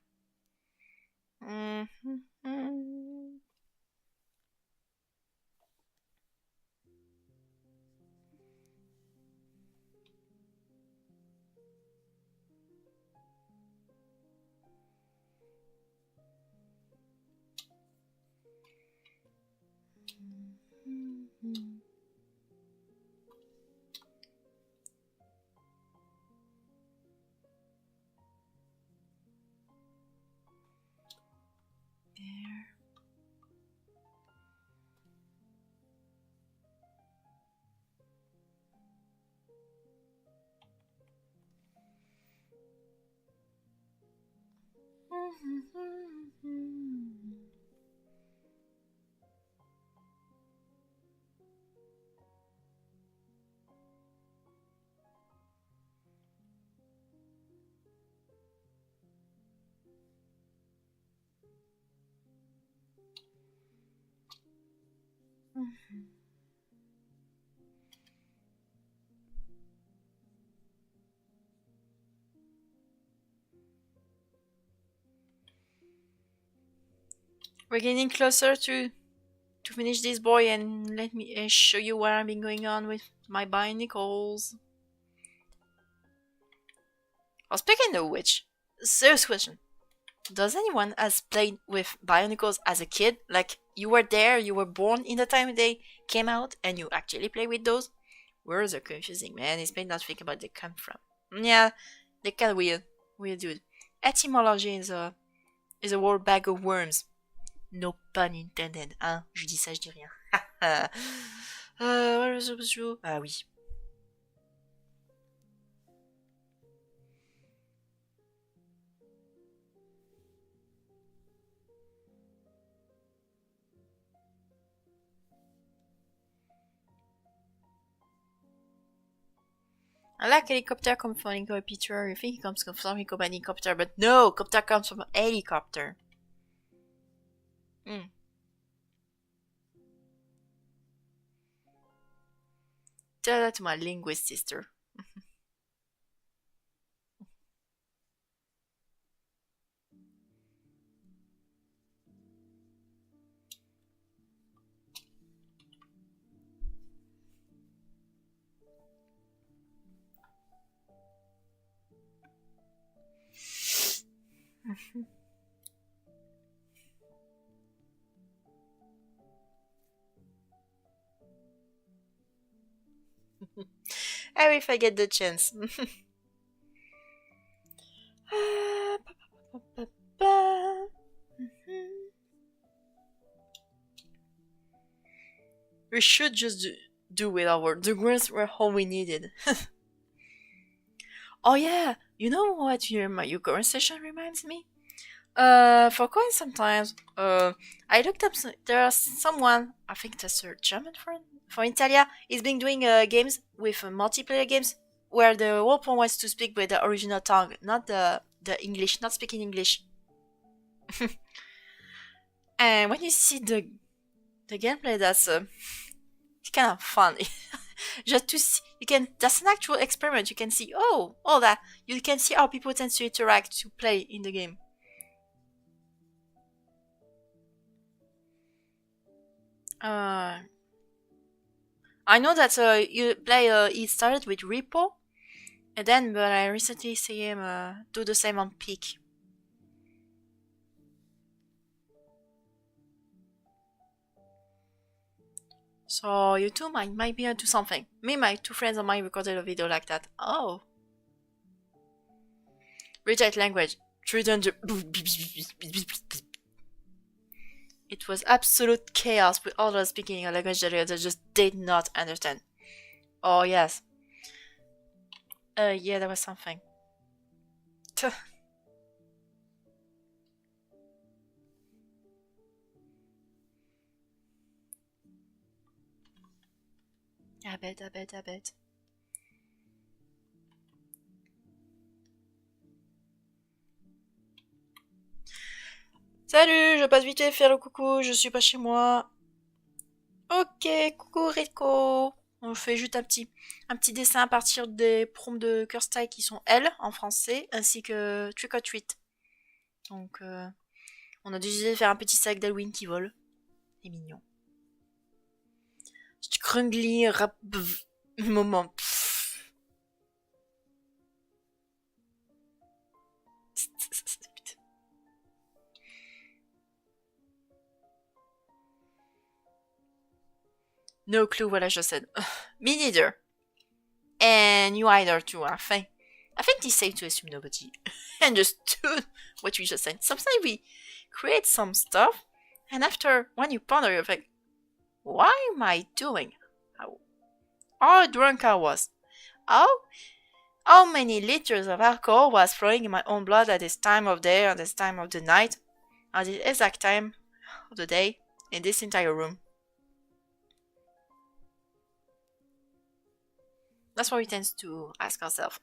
Speaker 1: There. We're getting closer to finish this boy, and let me show you what I've been going on with my Bionicles. Oh, speaking of which, serious question. Does anyone has played with Bionicles as a kid? Like, you were there, you were born in the time they came out, and you actually play with those? Words are confusing, man. It's made not think about where they come from. Yeah, they're kind of weird. Weird dude. Etymology is a whole bag of worms. No pun intended, hein. Je dis ça, je dis rien. What was I supposed to do? Ah oui. I like helicopter comes from helicopter. You think it comes from helicopter, but no, copter comes from helicopter. Mm. Tell that to my linguist sister. If I get the chance. We should just do with our the words were all we needed. Oh yeah, you know what your current session reminds me? For coin sometimes, I looked up. There's someone, I think that's a German friend from Italia. He's been doing games with multiplayer games where the whole point was to speak with the original tongue, not the English, not speaking English. And when you see the gameplay, that's it's kind of fun. Just to see, you can. That's an actual experiment. You can see, oh, all that. You can see how people tend to interact to play in the game. Uh, I know that you play. He started with Repo, and then but I recently see him do the same on Peak. So you two might be onto something. Me, my two friends of mine recorded a video like that. Oh, reject language. 300. It was absolute chaos with all of speaking a language that I just did not understand. Oh yes. Yeah, there was something. I bet. Salut, je passe vite fait faire le coucou, je suis pas chez moi. Ok, coucou Rico. On fait juste un petit dessin à partir des prompts de Curstyle qui sont L en français, ainsi que Trick or Treat. Donc, on a décidé de faire un petit sac d'Halloween qui vole. C'est mignon. Crungly, rap, moment. No clue what I just said. Me neither. And you either too, I think. I think it's safe to assume nobody understood what we just said. Sometimes we create some stuff, and after, when you ponder, you're like, what am I doing? How drunk I was. How many liters of alcohol was flowing in my own blood at this time of day, at this time of the night, at the exact time of the day, in this entire room. That's what we tend to ask ourselves.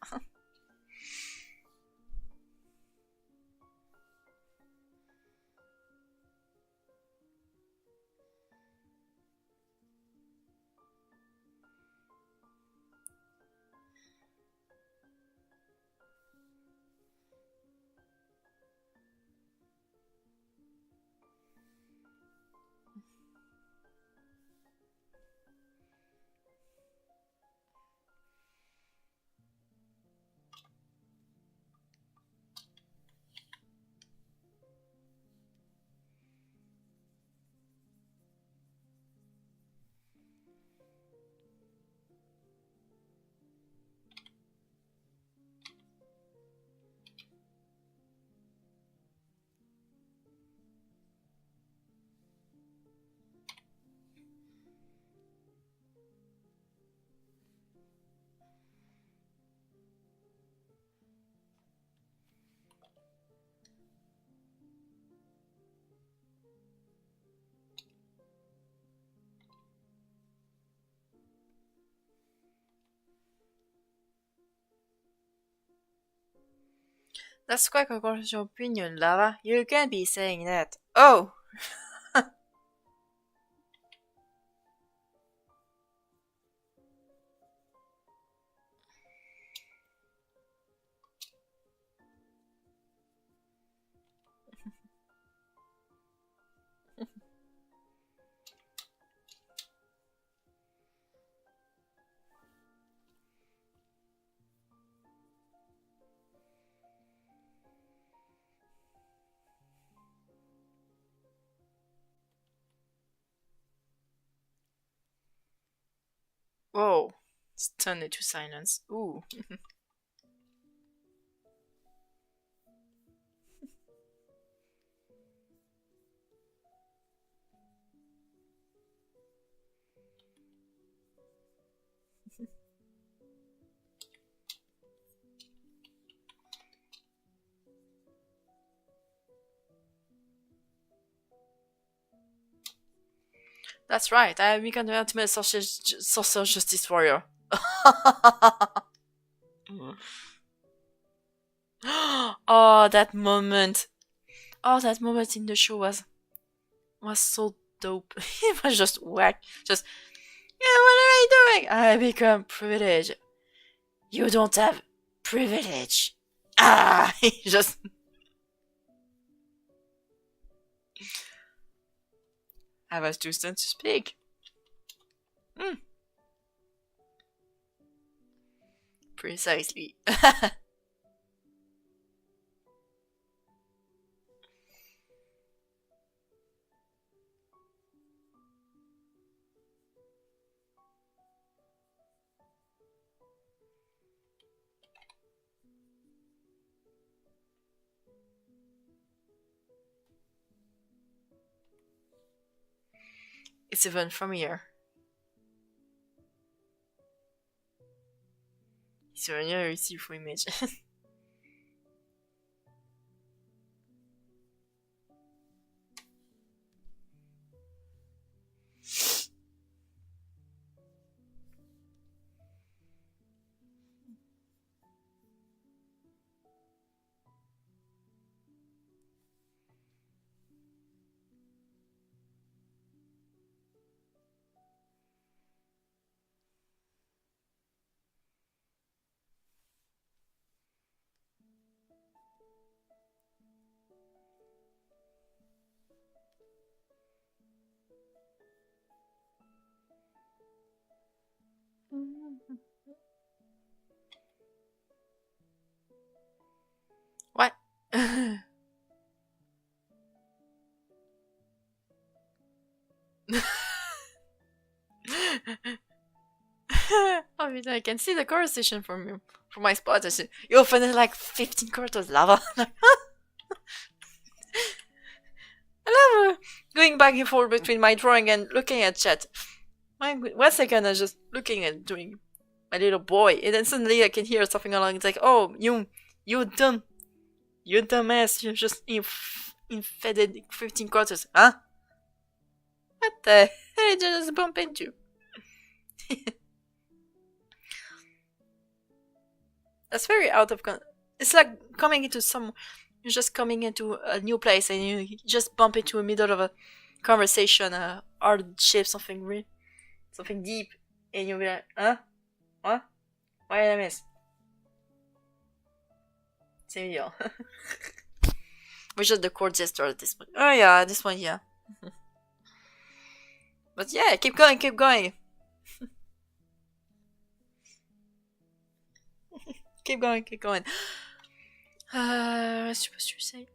Speaker 1: That's quite a controversial opinion, Lava. You can't be saying that. Oh! Whoa. It's turned into silence. Ooh. That's right, I have become the ultimate social justice warrior. Oh, that moment. Oh, that moment in the show was so dope. It was just whack. Just, yeah, what are I doing? I become privileged. You don't have privilege. Ah! He just. I was too stunned to speak. Precisely. It's even from here. It's even here, it's for image. What? I mean, I can see the conversation from my spot. I said, you opened like 15 quarters lava. I love going back and forth between my drawing and looking at chat. 1 second, I was just looking and doing my little boy, and then suddenly I can hear something along. It's like, oh, you dumbass, you're just infected 15 quarters, huh? What the hell did I just bump into? That's very out of it's like coming into you're just coming into a new place and you just bump into a middle of a conversation, hardship, something deep, and you'll be like, huh? What? Why did I miss? Same deal. Which is the chord gesture at this point. Oh yeah, this one, yeah. But yeah, keep going, keep going. Keep going, keep going. What's supposed to say?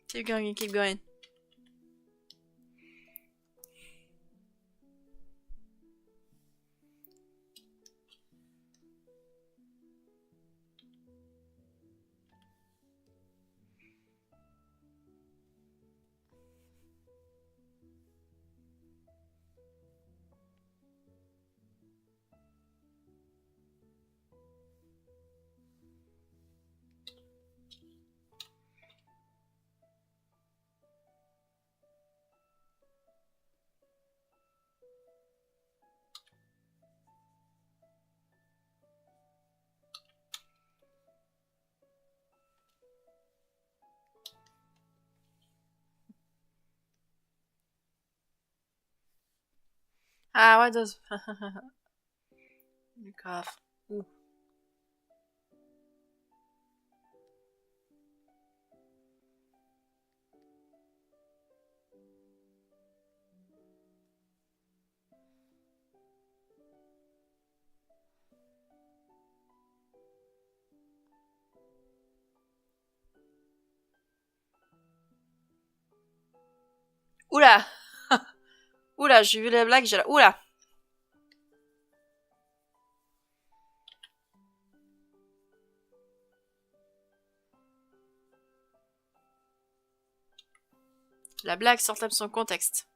Speaker 1: Keep going, keep going. Ah, why does... You cough. Ooh. Oula! Oula, j'ai vu la blague, j'ai la... Oula! La blague sortait de son contexte.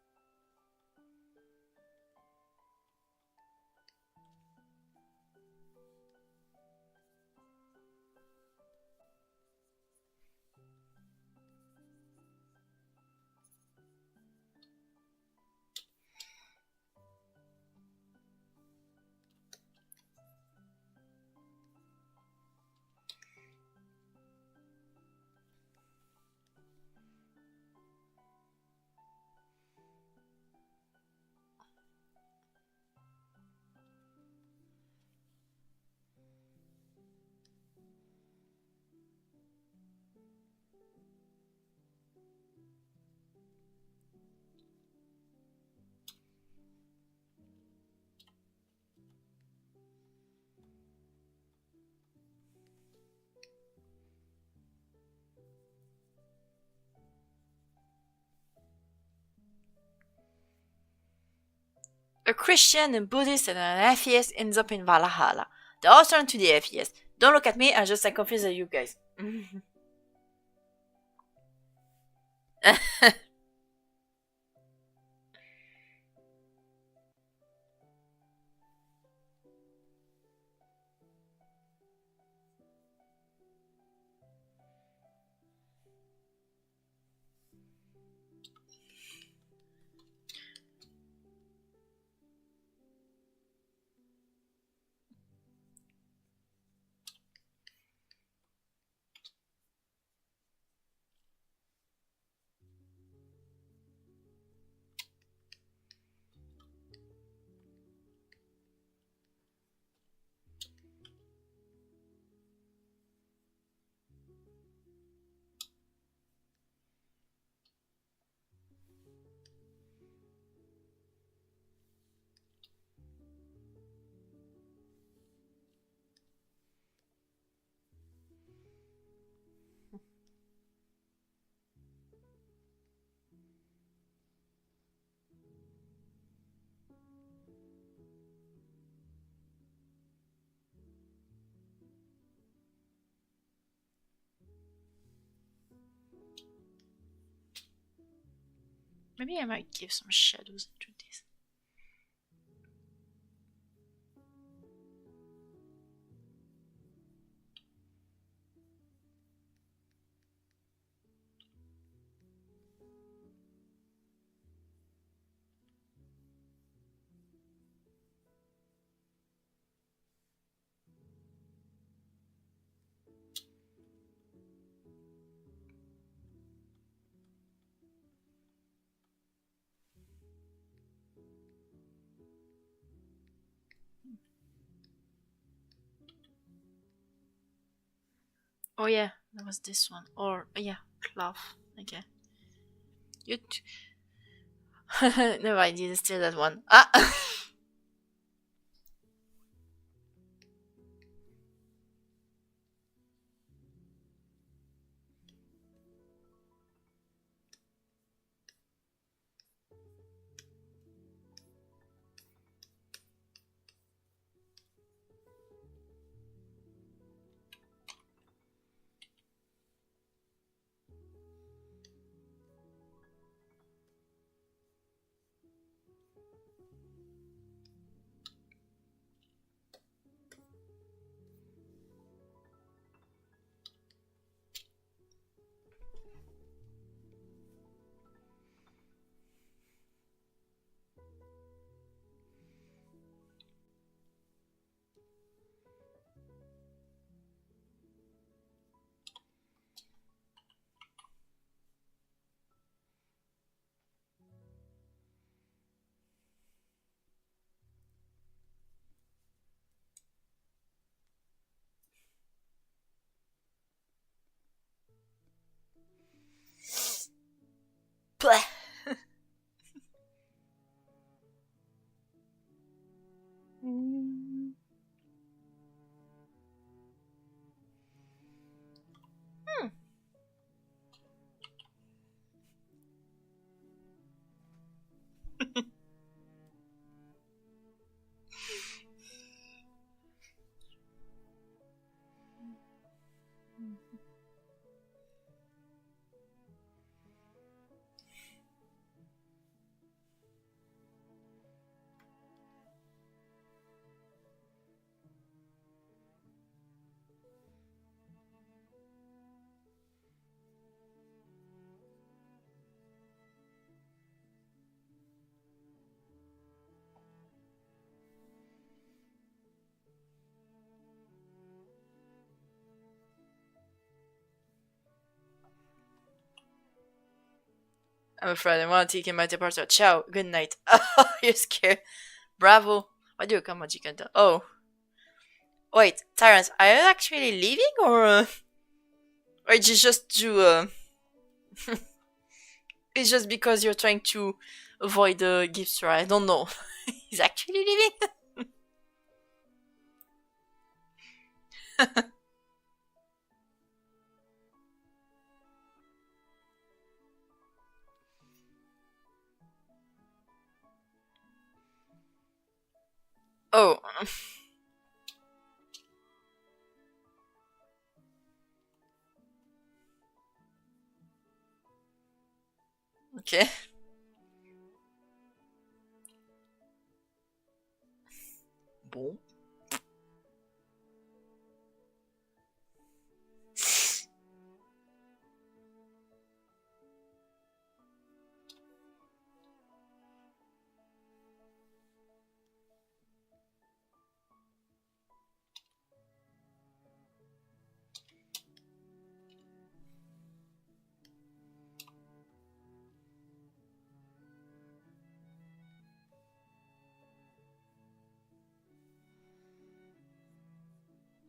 Speaker 1: A Christian, a Buddhist, and an atheist ends up in Valhalla. They all turn to the atheist. Don't look at me, I'm just as confused as you guys. Maybe I might give some shadows into this. Oh yeah, that was this one. Or, yeah, cloth. Okay. You no, I didn't steal that one. Ah! I'm afraid I want to take my departure. Ciao. Good night. You're scared. Bravo. Why do you come on, chicken? Oh. Wait, Tyrants, are you actually leaving or it's just to it's just because you're trying to avoid the gift store? I don't know. He's actually leaving? Oh. Okay. Bon.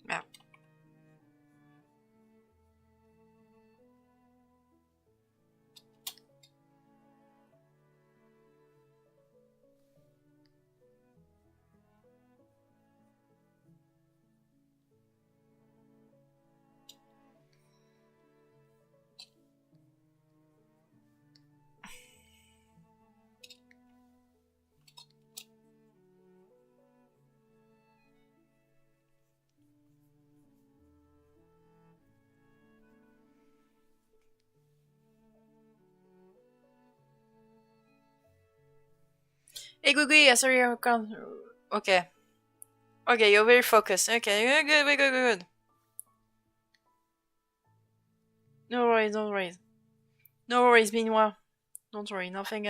Speaker 1: Merde. Hey, Gugui, I saw your account. Okay. Okay, you're very focused. Okay, you're good, we're good, good. No worries, no worries. No worries, meanwhile. Don't worry, nothing.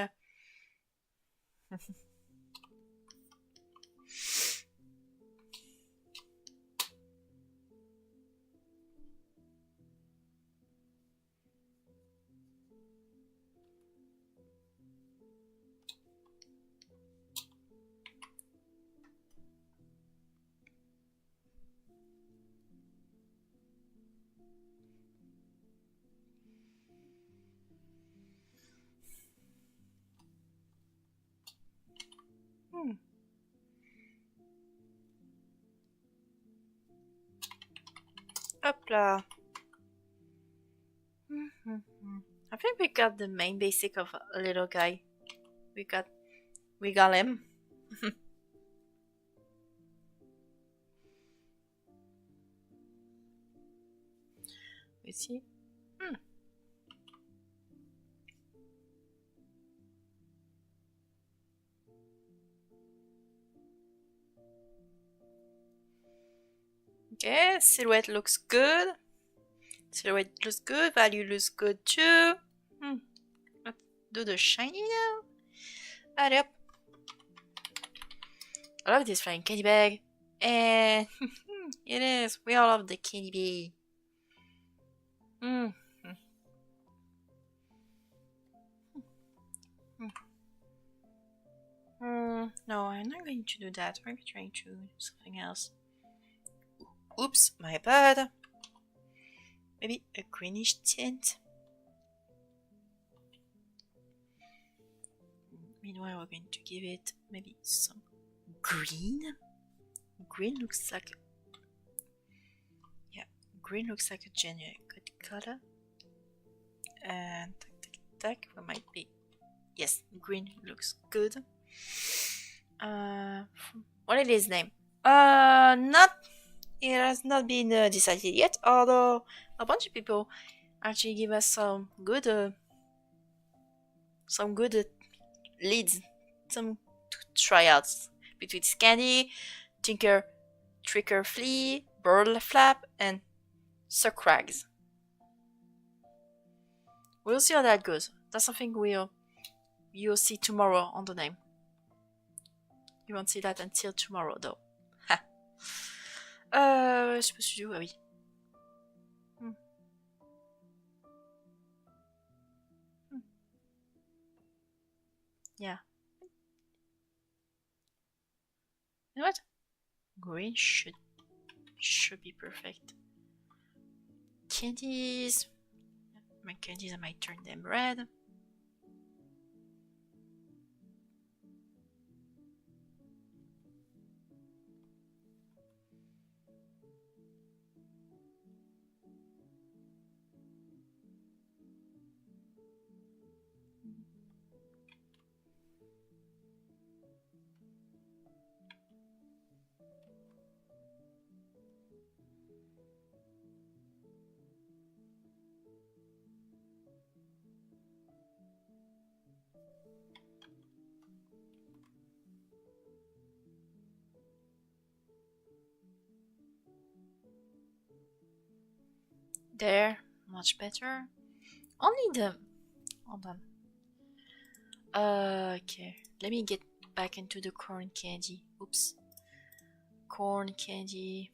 Speaker 1: Hmm. Hop là. I think we got the main basic of a little guy. We got him. Let's see. Okay, silhouette looks good. Silhouette looks good. Value looks good too. Let's do the shiny now. Allez up. I love this flying candy bag. And it is. We all love the candy bag. No, I'm not going to do that. We're trying to do something else. Oops, my bad. Maybe a greenish tint. Meanwhile, we're going to give it maybe some green. Green looks like... Yeah, green looks like a genuine good color. And we might be... Yes, green looks good. What is his name? Not it has not been decided yet, although a bunch of people actually give us some good leads, some tryouts between Scandy, Tinker, Tricker Flea, Bird Flap, and Suckrags. We'll see how that goes. That's something you'll see tomorrow on the name. You won't see that until tomorrow, though. Ha. Supposed to do, ah oui. Yeah. You know what? Green should be perfect. Candies. My candies, I might turn them red. There, much better. Only the... Hold on. Okay, let me get back into the corn candy. Oops. Corn candy.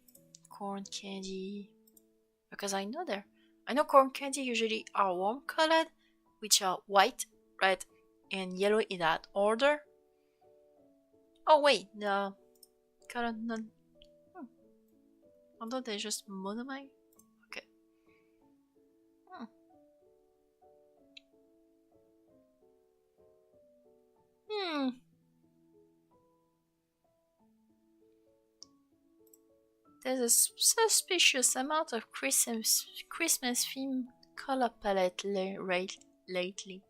Speaker 1: Because I know corn candy usually are warm colored, which are white, red, and yellow in that order. Oh wait, the color none. Although they just monomer. Okay. There's a suspicious amount of Christmas theme color palette lately.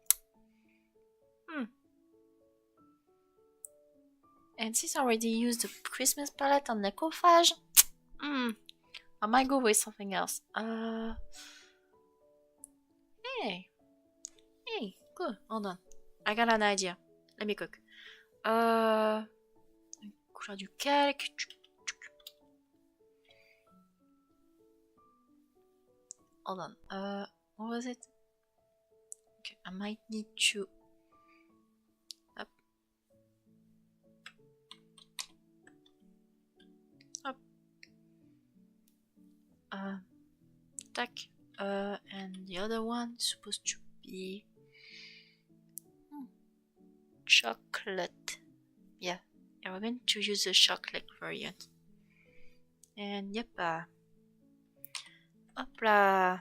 Speaker 1: And since I already used the Christmas palette on Necrophage, I might go with something else. Hey, good. Hold on, I got an idea. Let me cook. Couleur du calque. Hold on. What was it? Okay, I might need to. Up. Tac. And the other one supposed to be chocolate. Yeah, we're going to use the chocolate variant. And yep. Hop là.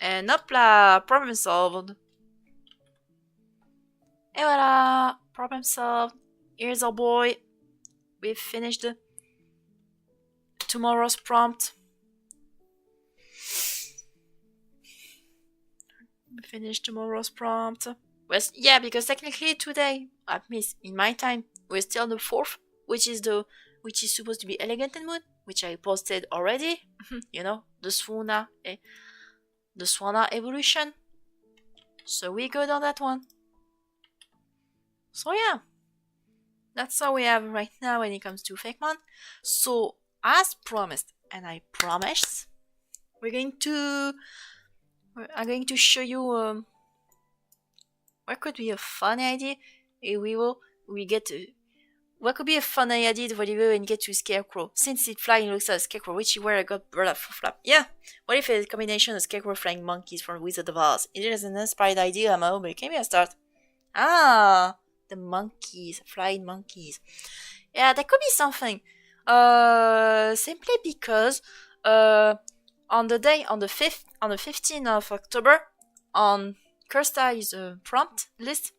Speaker 1: And hop là, problem solved. Et voilà, problem solved. Here's our boy. We've finished tomorrow's prompt. Well, yeah, because technically today, at least in my time, we're still the 4th, which is supposed to be Elegant and Moon, which I posted already. You know, the Swana evolution. So we good on that one. So yeah, that's all we have right now when it comes to Fakemon. So as promised, and I promise, I'm going to show you what could be a fun idea if what could be a fun idea for you when you get to Scarecrow, since it flying looks like a Scarecrow, which you wear a good bird flap. Yeah, what if it's a combination of Scarecrow flying monkeys from Wizard of Oz? It is an inspired idea, Mo, but it can be a start. The monkeys, flying monkeys. Yeah, that could be something. Simply because on the 15th of October, on Kirstai's prompt list,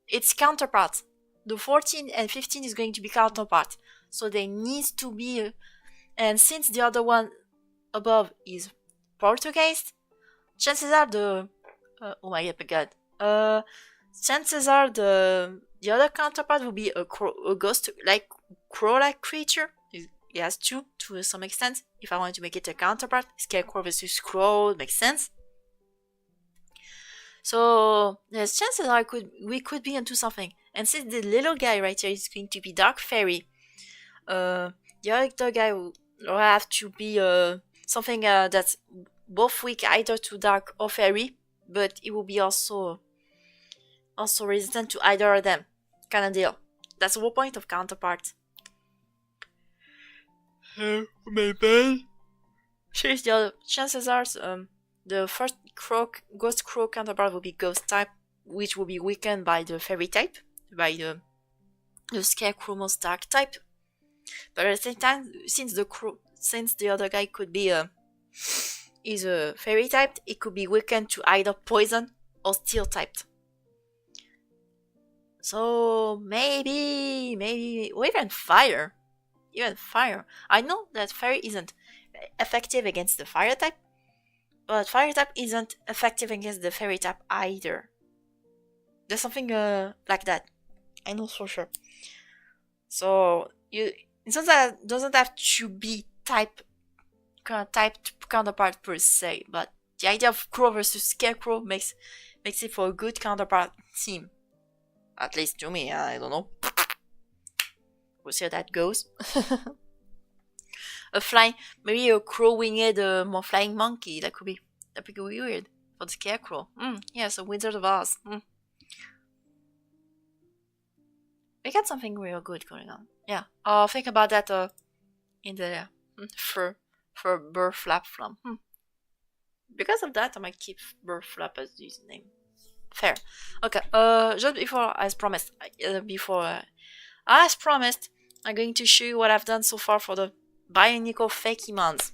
Speaker 1: it's counterpart. The 14 and 15 is going to be counterpart. So there needs to be and since the other one above is Poltergeist, chances are the chances are the The other counterpart will be a ghost, like crow-like creature. It has two to some extent. If I want to make it a counterpart, scarecrow versus crow makes sense. So there's chances we could be into something. And since the little guy right here is going to be dark fairy, the other guy will have to be something that's both weak either to dark or fairy, but it will be also resistant to either of them. Kind of deal. That's the whole point of counterpart. My bad. Here's the other. Chances are the first ghost crow counterpart will be ghost type, which will be weakened by the fairy type, by the scarecrow most dark type. But at the same time, since the other guy could be is a fairy type, it could be weakened to either poison or steel typed. So maybe or even fire. I know that fire isn't effective against the fire type, but fire type isn't effective against the fairy type either. There's something like that. I know for sure. So it doesn't have to be typed counterpart per se, but the idea of crow versus scarecrow makes it for a good counterpart team. At least to me, I don't know. We'll see how that goes. Maybe a crow-winged, more flying monkey. That could be weird for the scarecrow. Yeah, so Wizard of Oz. We got something real good going on. Yeah, I'll think about that in the for Burr Flap Flum. Because of that, I might keep Burr Flap as his name. Fair. Okay. Just before, as promised, I'm going to show you what I've done so far for the Bionicle Fakemons.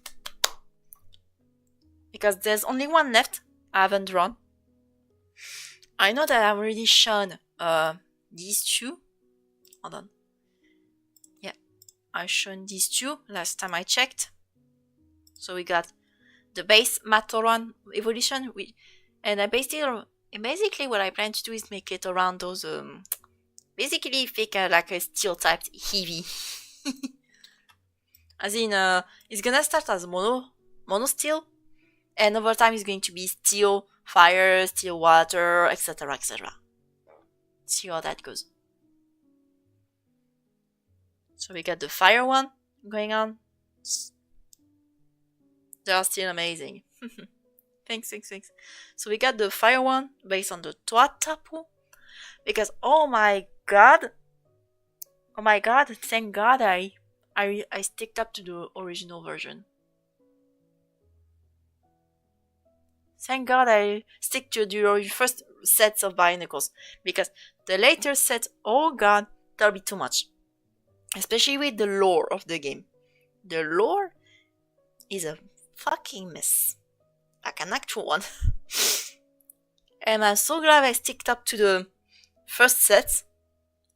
Speaker 1: Because there's only one left I haven't drawn. I know that I've already shown these two. Hold on. Yeah, I've shown these two last time I checked. So we got the base Matoran evolution, and basically what I plan to do is make it around those basically think like a steel typed heavy. As in it's gonna start as mono steel, and over time it's going to be steel fire, steel water, etc. See how that goes. So we got the fire one going on. They are still amazing. Thanks. So we got the fire one based on the Toatapu. Because oh my god, thank god I sticked up to the original version. Thank god I stick to the first sets of Bionicles. Because the later sets, oh god, that'll be too much. Especially with the lore of the game. The lore is a fucking mess. Like an actual one. And I'm so glad I sticked up to the first set,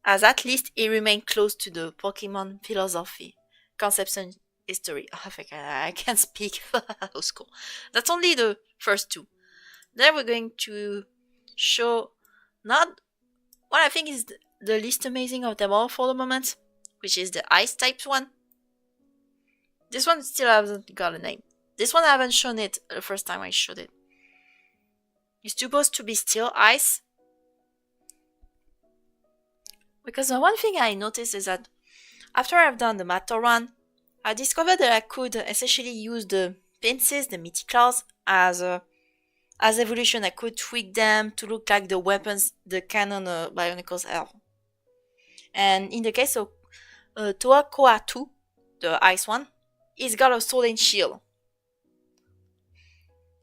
Speaker 1: as at least it remained close to the Pokemon philosophy, concepts and history. Oh, I can't speak. That was cool. That's only the first two. Then we're going to show not what I think is the least amazing of them all for the moment, which is the ice type one. This one still hasn't got a name. This one I haven't shown it the first time I showed it. It's supposed to be still ice. Because the one thing I noticed is that after I've done the Matoran, I discovered that I could essentially use the pincers, the meaty claws, as evolution. I could tweak them to look like the weapons the canon Bionicles have. And in the case of Toakoatu, the ice one, it's got a sword and shield.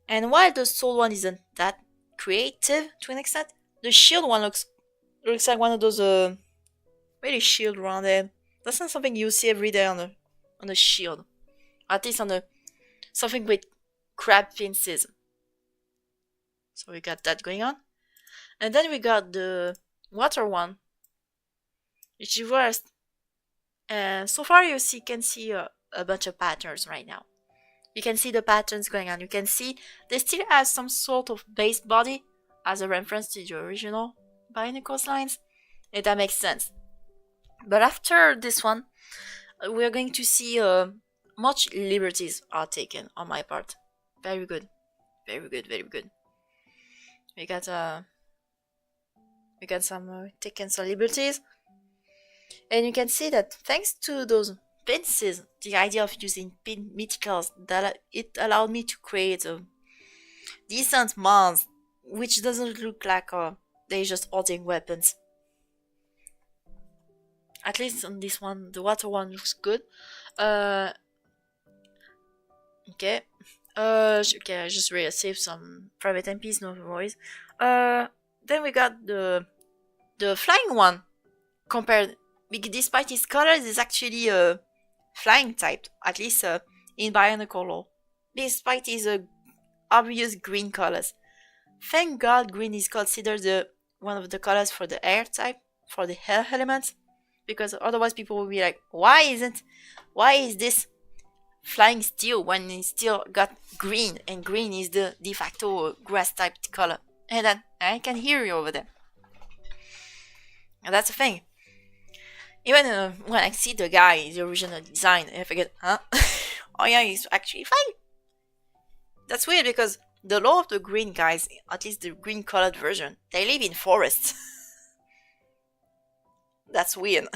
Speaker 1: And while the sword one isn't that creative to an extent, the shield one looks like one of those really shield rounded. That's not something you see every day on a shield. At least on something with crab pincers. So we got that going on. And then we got the water one, which is worse. And so far you can see a bunch of patterns right now. You can see the patterns going on. You can see they still have some sort of base body as a reference to the original Bionicles lines. If that makes sense. But after this one, we are going to see much liberties are taken on my part. Very good. Very good, very good. We got some taken some liberties. And you can see that thanks to those pinces, the idea of using pin mythicals, that it allowed me to create a decent mods, which doesn't look like they're just holding weapons. At least on this one, the water one looks good. Okay. Okay, I just really saved some private MPs, no worries. Then we got the flying one. Compared, despite his colors, is actually a flying type, at least in Bionicle lore. Despite his obvious green colors. Thank God green is considered one of the colors for the air type, for the air element, because otherwise people will be like, why is this flying steel when it's still got green, and green is the de facto grass type color? And then I can hear you over there. And that's the thing. Even when I see the guy, the original design, I forget, huh? Oh yeah, he's actually flying. That's weird because the lore of the green guys, at least the green colored version, they live in forests. That's weird.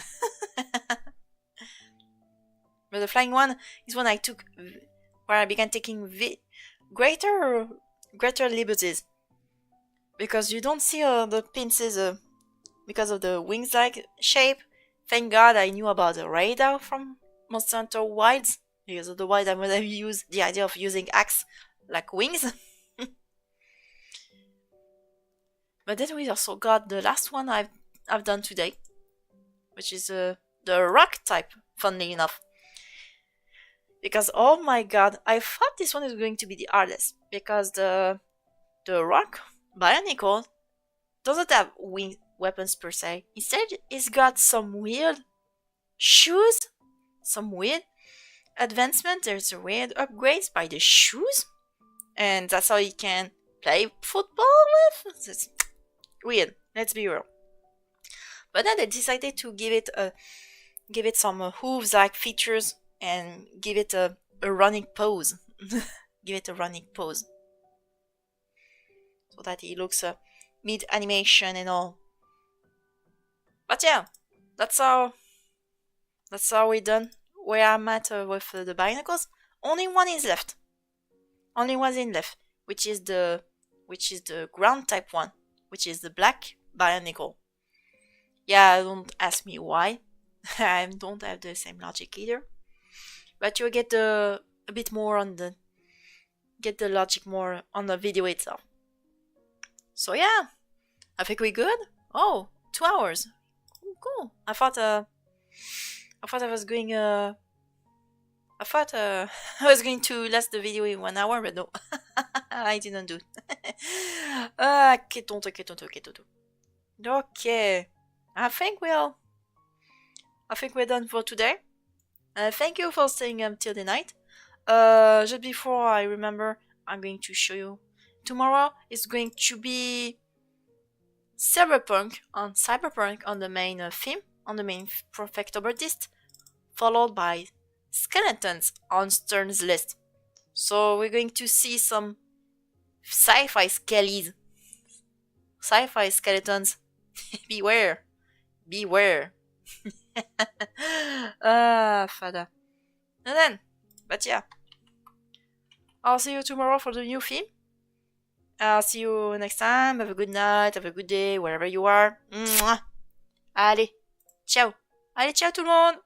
Speaker 1: But the flying one is one I took, where I began taking greater liberties. Because you don't see the pinces because of the wings-like shape. Thank God I knew about the radar from Monster Hunter Wilds. Because otherwise I would have used the idea of using axe like wings. But then we also got the last one I've done today, which is the rock type, funnily enough. Because oh my god, I thought this one is going to be the hardest, because the rock Bionicle doesn't have wing weapons per se. Instead, it's got some weird shoes, some weird advancement. There's weird upgrades by the shoes, and that's how you can play football with. It's weird. Let's be real. But then they decided to give it some hooves-like features and give it a running pose. Give it a running pose, so that it looks mid animation and all. But yeah, that's how we're done. Where I'm at with the Bionicles. Only one is left. Only one is left, which is the ground type one, which is the black Bionicle. Yeah, don't ask me why. I don't have the same logic either. But you'll get a bit more on the logic more on the video itself. So yeah, I think we're good. Oh, 2 hours. Cool. I thought I was going I was going to last the video in 1 hour, but no. I didn't do it. Que tonto. Okay. I think we're done for today. Thank you for staying until the night. Just before I remember, I'm going to show you. Tomorrow is going to be Cyberpunk on the main theme, on the main Faketober list, followed by skeletons on Stern's list. So we're going to see some sci-fi skellies. Sci-fi skeletons. Beware. Father. And then, but yeah. I'll see you tomorrow for the new theme. I'll see you next time. Have a good night, have a good day, wherever you are. Mwah. Allez, ciao. Allez, ciao tout le monde.